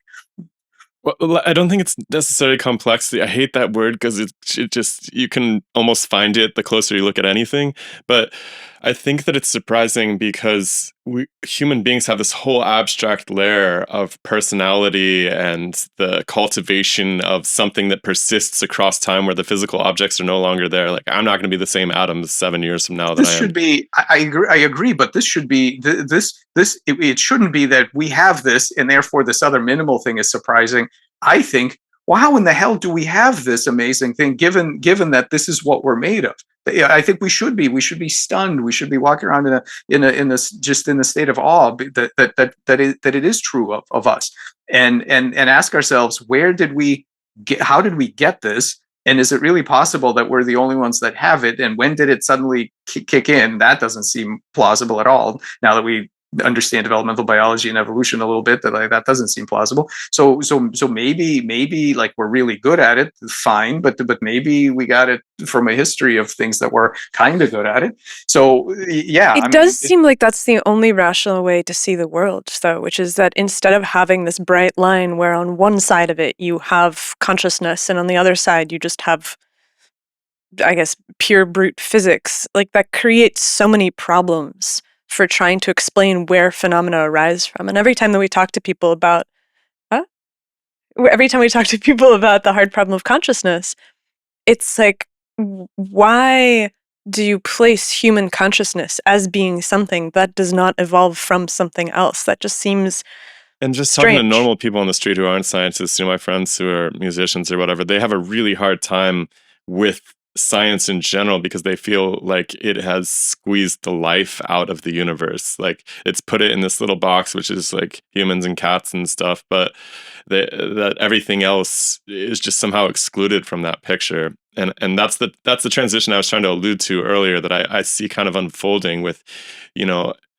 Well, I don't think it's necessarily complexity. I hate that word because it just, you can almost find it the closer you look at anything. But I think that it's surprising because human beings have this whole abstract layer of personality and the cultivation of something that persists across time, where the physical objects are no longer there. Like, I'm not going to be the same atoms 7 years from now. This should be. I agree, but this should be it shouldn't be that we have this and therefore this other minimal thing is surprising. I think, well, how in the hell do we have this amazing thing given that this is what we're made of? I think we should be stunned. We should be walking around in the state of awe that it is true of us, and ask ourselves, how did we get this? And is it really possible that we're the only ones that have it? And when did it suddenly kick in? That doesn't seem plausible at all. Now that we understand developmental biology and evolution a little bit, that doesn't seem plausible. So maybe like we're really good at it, fine, but maybe we got it from a history of things that were kind of good at it. So yeah, it does seem like that's the only rational way to see the world, though, which is that instead of having this bright line where on one side of it you have consciousness and on the other side you just have, I guess, pure brute physics, like that creates so many problems for trying to explain where phenomena arise from. And every time that we talk to people about the hard problem of consciousness, it's like, why do you place human consciousness as being something that does not evolve from something else? That just seems And just strange. Talking to normal people on the street who aren't scientists, my friends who are musicians or whatever, they have a really hard time with science in general because they feel like it has squeezed the life out of the universe. Like, it's put it in this little box, which is like humans and cats and stuff, but that everything else is just somehow excluded from that picture. And that's the transition I was trying to allude to earlier, that I see kind of unfolding with,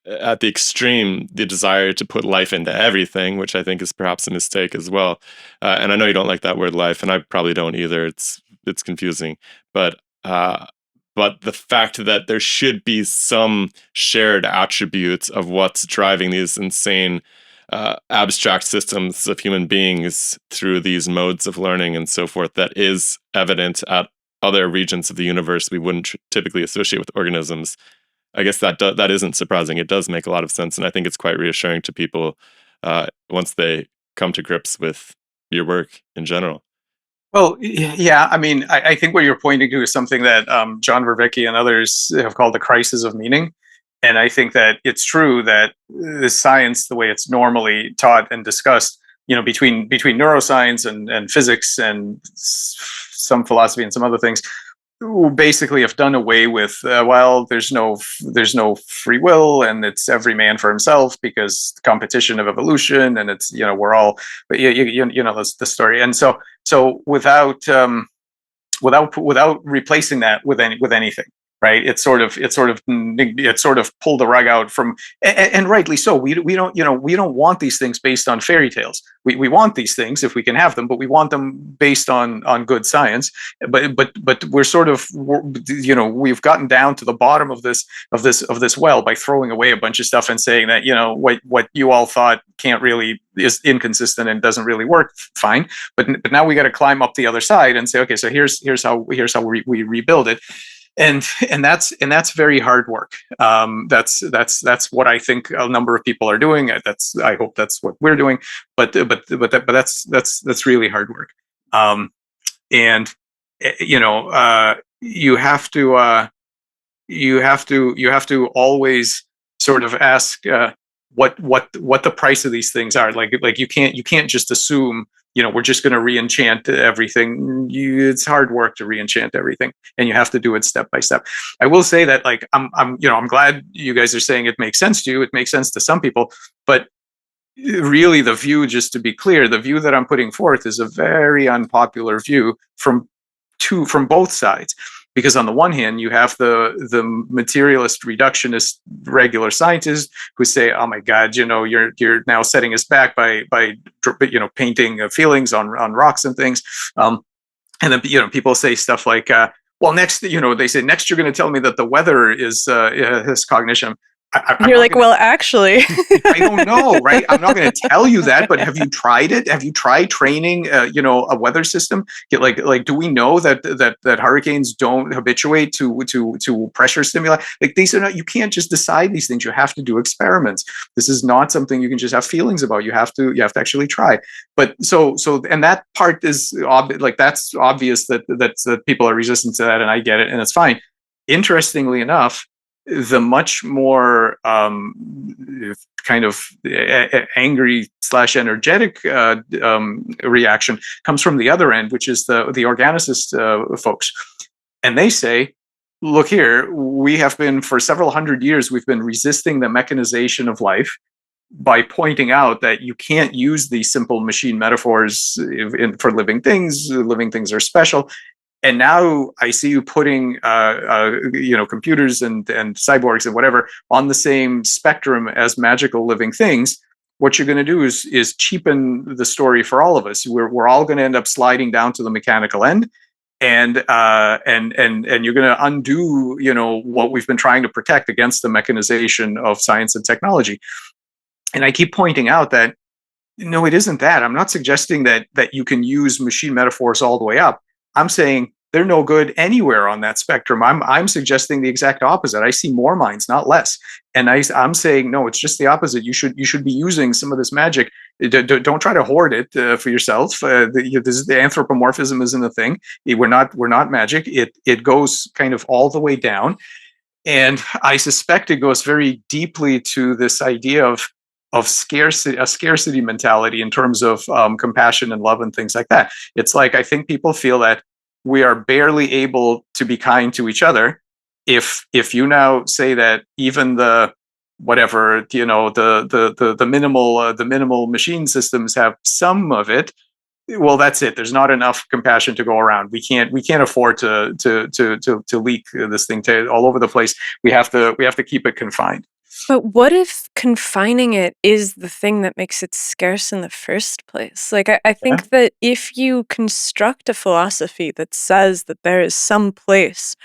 at the extreme, the desire to put life into everything, which I think is perhaps a mistake as well. And I know you don't like that word life, and I probably don't either. It's confusing, but but the fact that there should be some shared attributes of what's driving these insane abstract systems of human beings through these modes of learning and so forth that is evident at other regions of the universe we wouldn't typically associate with organisms. I guess that isn't surprising. It does make a lot of sense, and I think it's quite reassuring to people once they come to grips with your work in general. Well, yeah, I mean, I think what you're pointing to is something that John Vervaeke and others have called the crisis of meaning. And I think that it's true that the science, the way it's normally taught and discussed, between neuroscience and physics and some philosophy and some other things, basically have done away with there's no free will, and it's every man for himself because competition of evolution, and it's we're all, but that's the story. And so without replacing that with anything, right? It sort of pulled the rug out from, and rightly so. We don't want these things based on fairy tales. We want these things if we can have them, but we want them based on good science. But we're sort of, we've gotten down to the bottom of this well by throwing away a bunch of stuff and saying that what you all thought is inconsistent and doesn't really work. Fine, but now we got to climb up the other side and say, okay, so here's how we rebuild it. And that's very hard work. That's what I think a number of people are doing. I hope that's what we're doing. But that's really hard work. And you have to always sort of ask what the price of these things are. Like you can't just assume we're just going to re-enchant everything. It's hard work to re-enchant everything, and you have to do it step by step. I will say that, like, I'm glad you guys are saying it makes sense to you. It makes sense to some people, but really, the view, just to be clear, the view that I'm putting forth is a very unpopular view from both sides. Because on the one hand, you have the materialist, reductionist, regular scientists who say, "Oh my God, you're now setting us back by painting feelings on rocks and things," and then people say stuff like, "Well, next, they say next you're going to tell me that the weather is cognition." You're like, well, actually, I don't know, right? I'm not going to tell you that, but have you tried it? Have you tried training, a weather system? Like, do we know that hurricanes don't habituate to pressure stimuli? Like, these are not. You can't just decide these things. You have to do experiments. This is not something you can just have feelings about. You have to actually try. But so, and that part is that's obvious that people are resistant to that, and I get it, and it's fine. Interestingly enough, the much more kind of angry / energetic reaction comes from the other end, which is the organicist folks. And they say, look here, we have been, for several hundred years, we've been resisting the mechanization of life by pointing out that you can't use these simple machine metaphors for living things. Living things are special. And now I see you putting, computers and cyborgs and whatever on the same spectrum as magical living things. What you're going to do is cheapen the story for all of us. We're all going to end up sliding down to the mechanical end, and you're going to undo, what we've been trying to protect against the mechanization of science and technology. And I keep pointing out that no, it isn't that. I'm not suggesting that you can use machine metaphors all the way up. I'm saying they're no good anywhere on that spectrum. I'm suggesting the exact opposite. I see more minds, not less. And I'm saying, no, it's just the opposite. You should be using some of this magic. Don't try to hoard it for yourself. The anthropomorphism isn't a thing. We're not magic. It goes kind of all the way down. And I suspect it goes very deeply to this idea of scarcity, a scarcity mentality in terms of compassion and love and things like that. It's like, I think people feel that we are barely able to be kind to each other if you now say that even the whatever, the minimal machine systems have some of it. Well, that's it. There's not enough compassion to go around. We can't afford to leak this thing to all over the place. We have to keep it confined. But what if confining it is the thing that makes it scarce in the first place? Like, I think that if you construct a philosophy that says that there is some place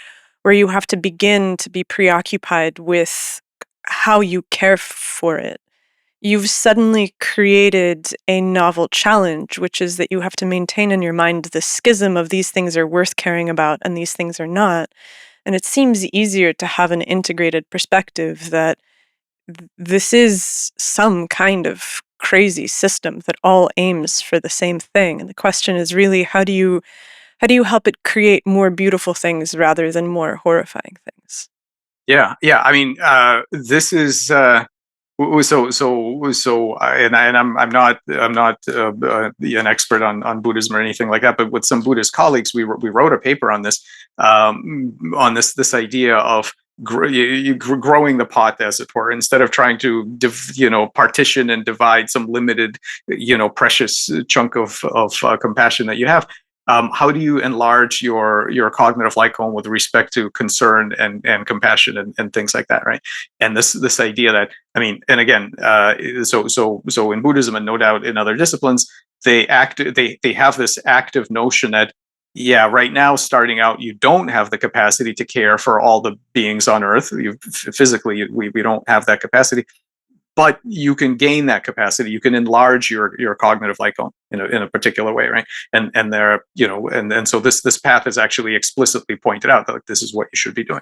where you have to begin to be preoccupied with how you care for it. You've suddenly created a novel challenge, which is that you have to maintain in your mind the schism of these things are worth caring about and these things are not. And it seems easier to have an integrated perspective that this is some kind of crazy system that all aims for the same thing. And the question is really, how do you help it create more beautiful things rather than more horrifying things? Yeah, I mean, this is I'm not an expert on Buddhism or anything like that, but with some Buddhist colleagues, we wrote a paper on this idea of growing the pot, as it were, instead of trying to partition and divide some limited precious chunk of compassion that you have. How do you enlarge your cognitive light cone with respect to concern and compassion and things like that, right? And this idea that, I mean, and again, so in Buddhism, and no doubt in other disciplines, they have this active notion that, yeah, right now, starting out, you don't have the capacity to care for all the beings on Earth. Physically, we don't have that capacity. But you can gain that capacity. You can enlarge your cognitive light cone in a particular way, right? And there, and so this path is actually explicitly pointed out that, like, this is what you should be doing.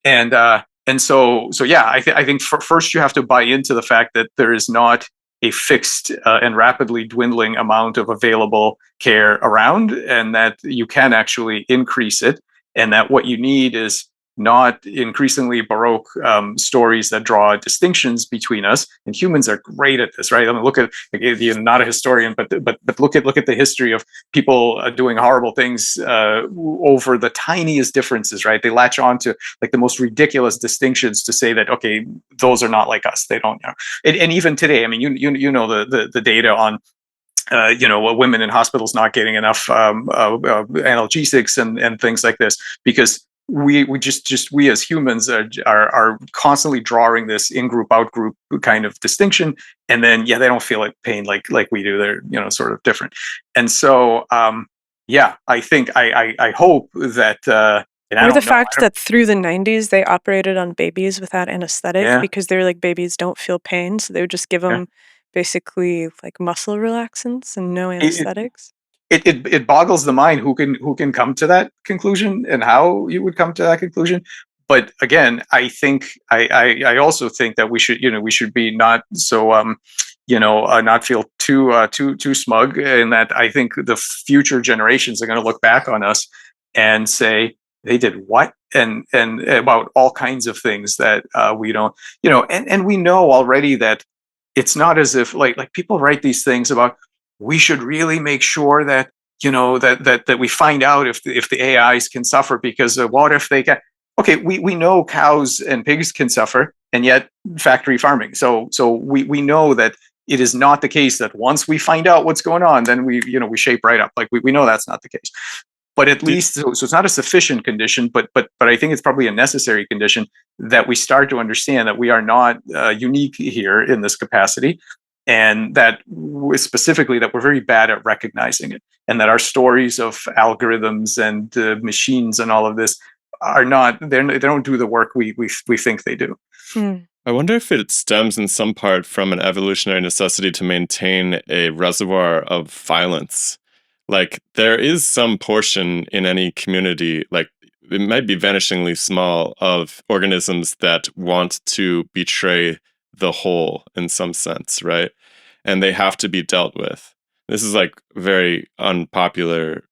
And so yeah, I think first you have to buy into the fact that there is not a fixed and rapidly dwindling amount of available care around, and that you can actually increase it, and that what you need is not increasingly Baroque stories that draw distinctions between us. And humans are great at this, right? I mean, look at, you're not a historian, but look at the history of people doing horrible things over the tiniest differences, right? They latch on to like the most ridiculous distinctions to say that, okay, those are not like us. They don't know. And even today, I mean, you know the data on women in hospitals not getting enough analgesics and things like this, because we as humans are constantly drawing this in-group out-group kind of distinction, and then they don't feel like pain like we do. They're sort of different. And so I think I hope that or the fact that through the 90s they operated on babies without anesthetic because they were like, babies don't feel pain, so they would just give them basically like muscle relaxants and no anesthetics. It boggles the mind who can come to that conclusion and how you would come to that conclusion. But again, I think I also think that we should be not so not feel too smug, and that I think the future generations are going to look back on us and say, they did what, and about all kinds of things that we don't, and we know already that it's not as if like people write these things about, we should really make sure that that we find out if the AIs can suffer, because what if they can? Okay, we know cows and pigs can suffer, and yet factory farming. So we know that it is not the case that once we find out what's going on, then we shape right up. Like we know that's not the case. But at least so it's not a sufficient condition, but I think it's probably a necessary condition that we start to understand that we are not unique here in this capacity. And that specifically that we're very bad at recognizing it, and that our stories of algorithms and machines and all of this are not, they don't do the work we think they do. I wonder if it stems in some part from an evolutionary necessity to maintain a reservoir of violence. Like, there is some portion in any community, like it might be vanishingly small, of organisms that want to betray the whole in some sense, right? And they have to be dealt with. This is like very unpopular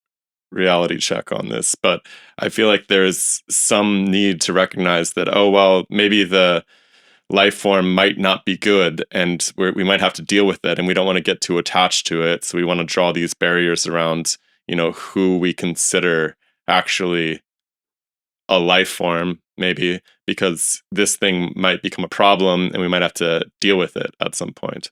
reality check on this, but I feel like there is some need to recognize that, oh, well, maybe the life form might not be good, and we might have to deal with it, and we don't want to get too attached to it, so we want to draw these barriers around, who we consider actually a life form, maybe, because this thing might become a problem and we might have to deal with it at some point.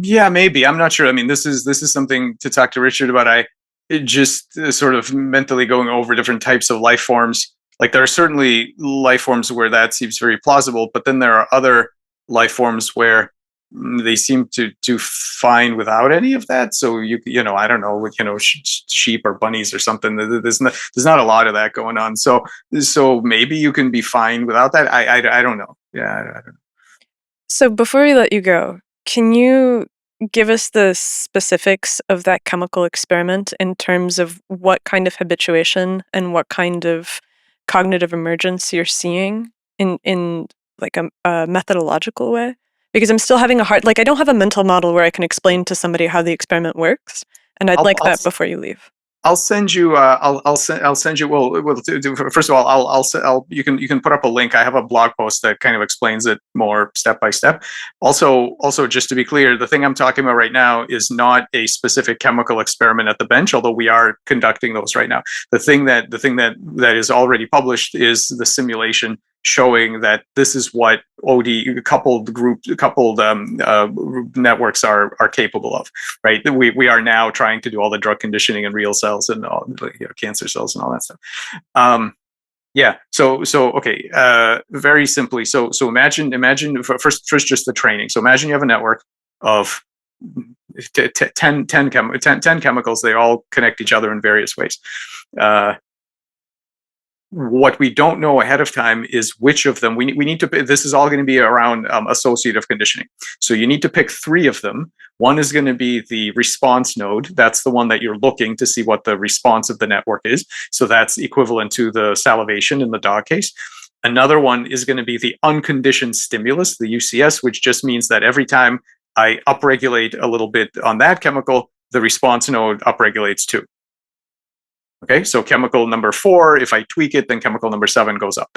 Yeah, maybe. I'm not sure. I mean, this is something to talk to Richard about. I just sort of mentally going over different types of life forms. Like, there are certainly life forms where that seems very plausible, but then there are other life forms where they seem to do fine without any of that. So I don't know, sheep or bunnies or something. There's not a lot of that going on. So maybe you can be fine without that. I don't know. Yeah, I don't know. So before we let you go, can you give us the specifics of that chemical experiment in terms of what kind of habituation and what kind of cognitive emergence you're seeing in like a methodological way? Because I'm still having a hard, like I don't have a mental model where I can explain to somebody how the experiment works, and I'd like that before you leave. I'll send you. I'll send you. Well, first of all, I'll you can put up a link. I have a blog post that kind of explains it more step by step. Also, just to be clear, the thing I'm talking about right now is not a specific chemical experiment at the bench, although we are conducting those right now. The thing that is already published is the simulation showing that this is what OD coupled networks are capable of, right? We are now trying to do all the drug conditioning in real cells and all cancer cells and all that stuff. Yeah. So okay. Very simply. So imagine first just the training. So imagine you have a network of 10 chemicals. They all connect each other in various ways. What we don't know ahead of time is which of them we need to. This is all going to be around associative conditioning. So you need to pick 3 of them. One is going to be the response node. That's the one that you're looking to see what the response of the network is. So that's equivalent to the salivation in the dog case. Another one is going to be the unconditioned stimulus, the UCS, which just means that every time I upregulate a little bit on that chemical, the response node upregulates too. Okay, so chemical number 4, if I tweak it, then chemical number 7 goes up.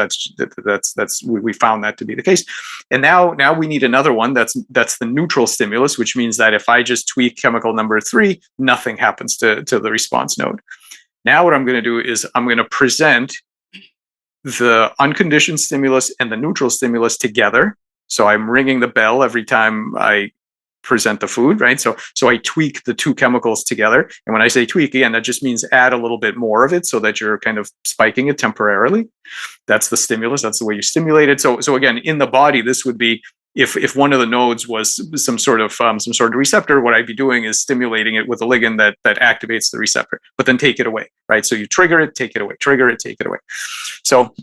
We found that to be the case. And now we need another one that's the neutral stimulus, which means that if I just tweak chemical number 3, nothing happens to the response node. Now what I'm going to do is I'm going to present the unconditioned stimulus and the neutral stimulus together. So I'm ringing the bell every time I present the food, right? So I tweak the 2 chemicals together. And when I say tweak, again, that just means add a little bit more of it so that you're kind of spiking it temporarily. That's the stimulus. That's the way you stimulate it. So again, in the body, this would be if one of the nodes was some sort of receptor, what I'd be doing is stimulating it with a ligand that activates the receptor, but then take it away, right? So you trigger it, take it away, trigger it, take it away. So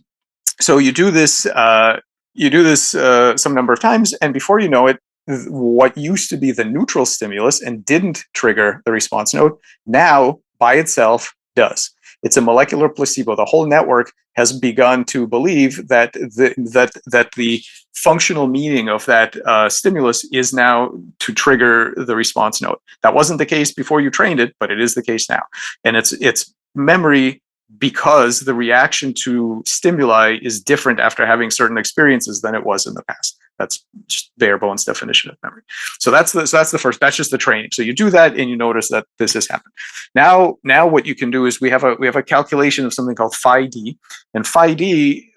you do this some number of times, and before you know it, what used to be the neutral stimulus and didn't trigger the response node now by itself does. It's a molecular placebo. The whole network has begun to believe that the functional meaning of that stimulus is now to trigger the response node. That wasn't the case before you trained it, but it is the case now. And it's memory because the reaction to stimuli is different after having certain experiences than it was in the past. That's just bare bones definition of memory. So that's the first. That's just the training. So you do that, and you notice that this has happened. Now what you can do is we have a calculation of something called phi-d, and phi-d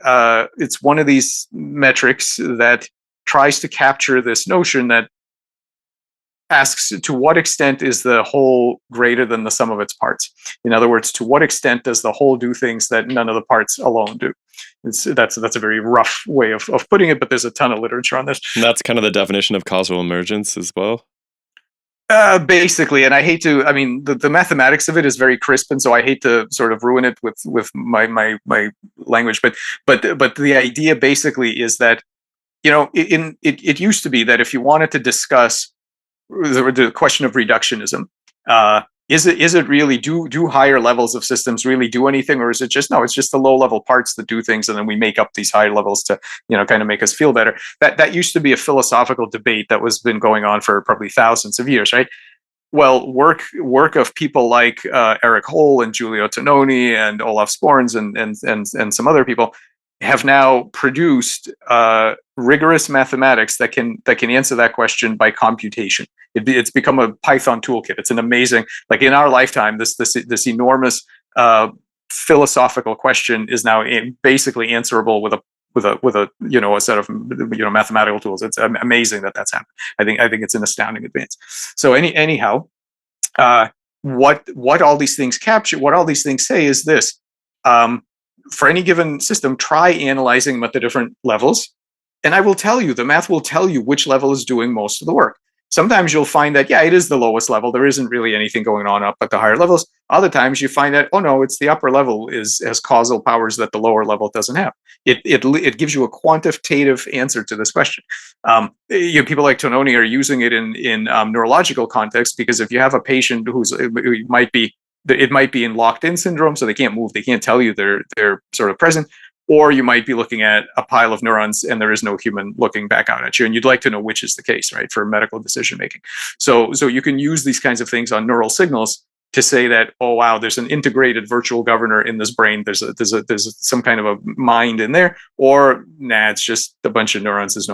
it's one of these metrics that tries to capture this notion that asks to what extent is the whole greater than the sum of its parts. In other words, to what extent does the whole do things that none of the parts alone do? That's a very rough way of putting it, but there's a ton of literature on this. And that's kind of the definition of causal emergence as well. Basically, and I hate to. I mean, the mathematics of it is very crisp, and so I hate to sort of ruin it with my language. But the idea basically is that it used to be that if you wanted to discuss the question of reductionism, is it really do higher levels of systems really do anything, or is it just no? It's just the low level parts that do things, and then we make up these high levels to kind of make us feel better. That used to be a philosophical debate that was been going on for probably thousands of years, right? Well, work of people like Eric Hole and Giulio Tononi and Olaf Sporns and some other people have now produced rigorous mathematics that can answer that question by computation. It's become a Python toolkit. It's an amazing, like in our lifetime, this enormous philosophical question is now basically answerable with a set of mathematical tools. It's amazing that that's happened. I think it's an astounding advance. So anyhow, what all these things capture, what all these things say is this. For any given system, try analyzing them at the different levels And I will tell you, the math will tell you which level is doing most of the work. Sometimes you'll find that, yeah, it is the lowest level. There isn't really anything going on up at the higher levels. Other times you find that, oh no, it's the upper level has causal powers that the lower level doesn't have. It gives you a quantitative answer to this question. People like Tononi are using it in neurological context, because if you have a patient who might be in locked-in syndrome, so they can't move, they can't tell you they're sort of present, or you might be looking at a pile of neurons and there is no human looking back out at you, and you'd like to know which is the case, right, for medical decision making. So you can use these kinds of things on neural signals to say that, oh wow, there's an integrated virtual governor in this brain. There's some kind of a mind in there, or nah, it's just a bunch of neurons. There's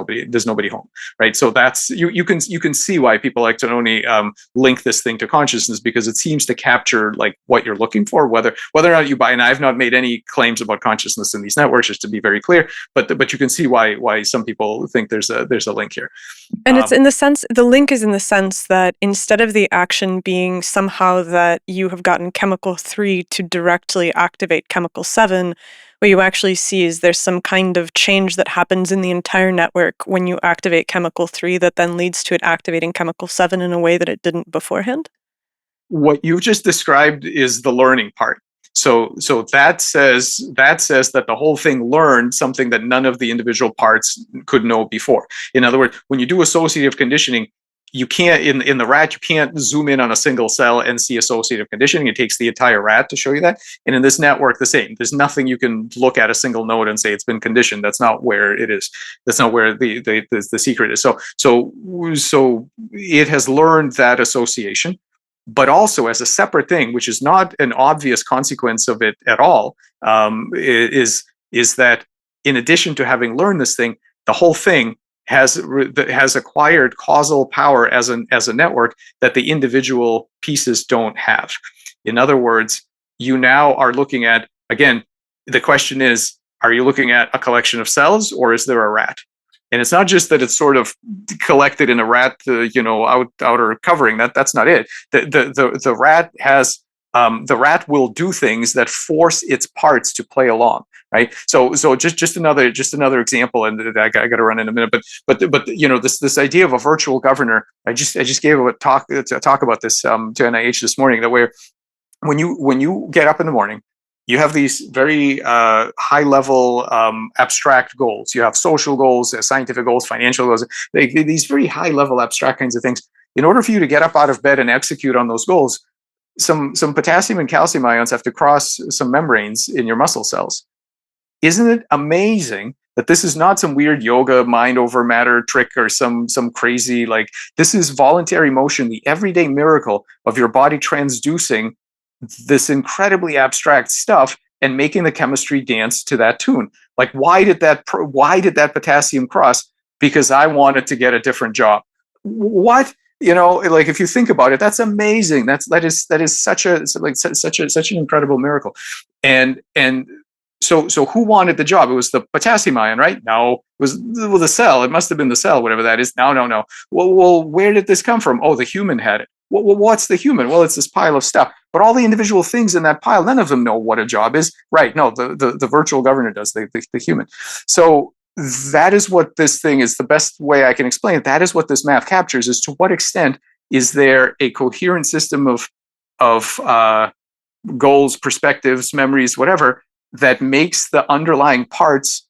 nobody home, right? So that's you can see why people like Tononi link this thing to consciousness, because it seems to capture like what you're looking for, whether or not you buy. And I've not made any claims about consciousness in these networks, just to be very clear. But you can see why some people think there's a link here. And it's in the sense, the link is in the sense that instead of the action being somehow that you have gotten chemical 3 to directly activate chemical 7, what you actually see is there's some kind of change that happens in the entire network when you activate chemical 3 that then leads to it activating chemical 7 in a way that it didn't beforehand. What you've just described is the learning part. So that says that the whole thing learned something that none of the individual parts could know before. In other words, when you do associative conditioning, you can't in the rat, you can't zoom in on a single cell and see associative conditioning. It takes the entire rat to show you that. And in this network, the same. There's nothing you can look at a single node and say it's been conditioned. That's not where it is. That's not where the secret is. So it has learned that association, but also as a separate thing, which is not an obvious consequence of it at all, is that in addition to having learned this thing, the whole thing has acquired causal power as a network that the individual pieces don't have. In other words, you now are looking at, again, the question is, are you looking at a collection of cells, or is there a rat? And it's not just that it's sort of collected in a rat, outer covering. That's not it. The rat has the rat will do things that force its parts to play along, right? So just another example, and I got to run in a minute. But this idea of a virtual governor. I just gave a talk about this to NIH this morning. That where when you get up in the morning, you have these very high-level abstract goals. You have social goals, scientific goals, financial goals. These very high-level abstract kinds of things. In order for you to get up out of bed and execute on those goals, some potassium and calcium ions have to cross some membranes in your muscle cells. Isn't it amazing that this is not some weird yoga mind over matter trick or some crazy, like, this is voluntary motion, the everyday miracle of your body transducing this incredibly abstract stuff and making the chemistry dance to that tune. Like, why did that potassium cross? Because I wanted to get a different job. What? Like, if you think about it, that's amazing. That is such an incredible miracle. And so who wanted the job? It was the potassium ion, right? No, it was the cell. It must have been the cell, whatever that is. No. Well, where did this come from? Oh, the human had it. Well, what's the human? Well, it's this pile of stuff. But all the individual things in that pile, none of them know what a job is. Right? No, the virtual governor does, the human. So that is what this thing is. The best way I can explain it, that is what this math captures, is to what extent is there a coherent system of goals, perspectives, memories, whatever, that makes the underlying parts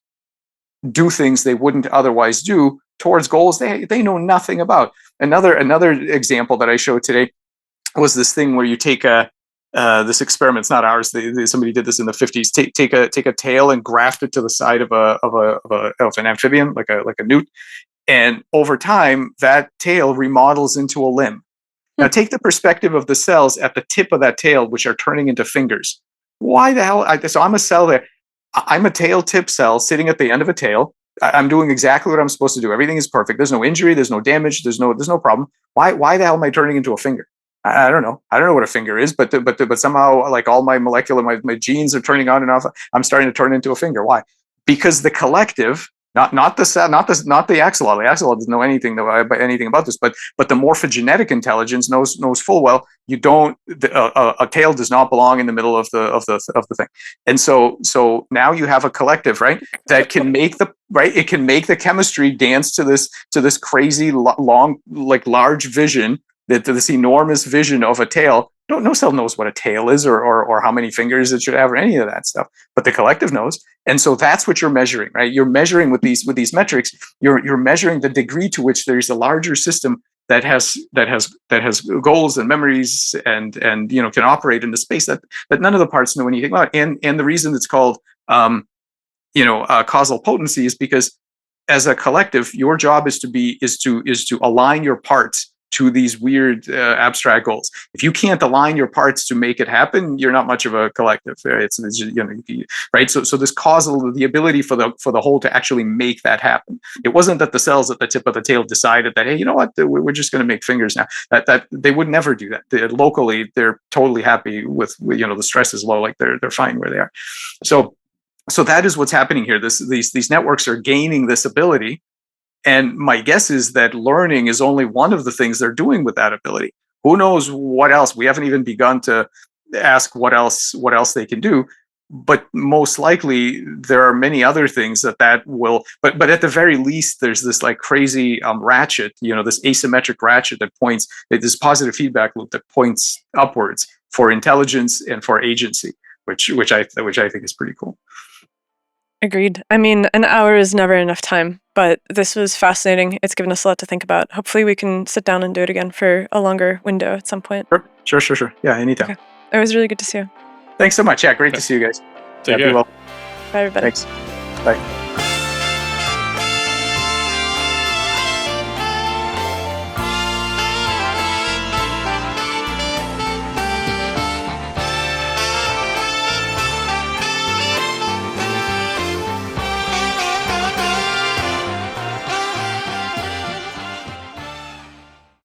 do things they wouldn't otherwise do towards goals they know nothing about. Another example that I showed today was this thing where you take this experiment. It's not ours. Somebody did this in the 50s. Take a tail and graft it to the side of an amphibian, like a newt, and over time that tail remodels into a limb. Now take the perspective of the cells at the tip of that tail, which are turning into fingers. Why the hell? So I'm a cell there. I'm a tail tip cell sitting at the end of a tail. I'm doing exactly what I'm supposed to do. Everything is perfect. There's no injury. There's no damage. There's no problem. Why the hell am I turning into a finger? I don't know. I don't know what a finger is, but somehow, like, all my molecular, my genes are turning on and off. I'm starting to turn into a finger. Why? Because the collective, not the axolotl. The axolotl doesn't know anything about this, but the morphogenetic intelligence knows full well you don't. A tail does not belong in the middle of the thing, and so now you have a collective, right, that can make the chemistry dance to this crazy long, like, large vision, this enormous vision of a tail. No cell knows what a tail is or how many fingers it should have or any of that stuff, but the collective knows. And so that's what you're measuring, right? You're measuring with these metrics. You're measuring the degree to which there's a larger system that has goals and memories and can operate in the space that none of the parts know anything about. And the reason it's called causal potency is because as a collective, your job is to align your parts to these weird abstract goals. If you can't align your parts to make it happen, you're not much of a collective. It's right. So this causal, the ability for the whole to actually make that happen. It wasn't that the cells at the tip of the tail decided that, hey, you know what, we're just going to make fingers now. That they would never do that. Locally, they're totally happy with the stress is low, like they're fine where they are. So that is what's happening here. These networks are gaining this ability. And my guess is that learning is only one of the things they're doing with that ability. Who knows what else? We haven't even begun to ask what else they can do. But most likely there are many other things that will. But at the very least, there's this like crazy ratchet, this asymmetric ratchet that points, this positive feedback loop that points upwards for intelligence and for agency, which I think is pretty cool. Agreed. I mean, an hour is never enough time, but this was fascinating. It's given us a lot to think about. Hopefully we can sit down and do it again for a longer window at some point. Sure. Yeah, anytime. Okay. It was really good to see you. Thanks so much. Yeah, great to see you guys. Take care. Be well. Bye, everybody. Thanks. Bye.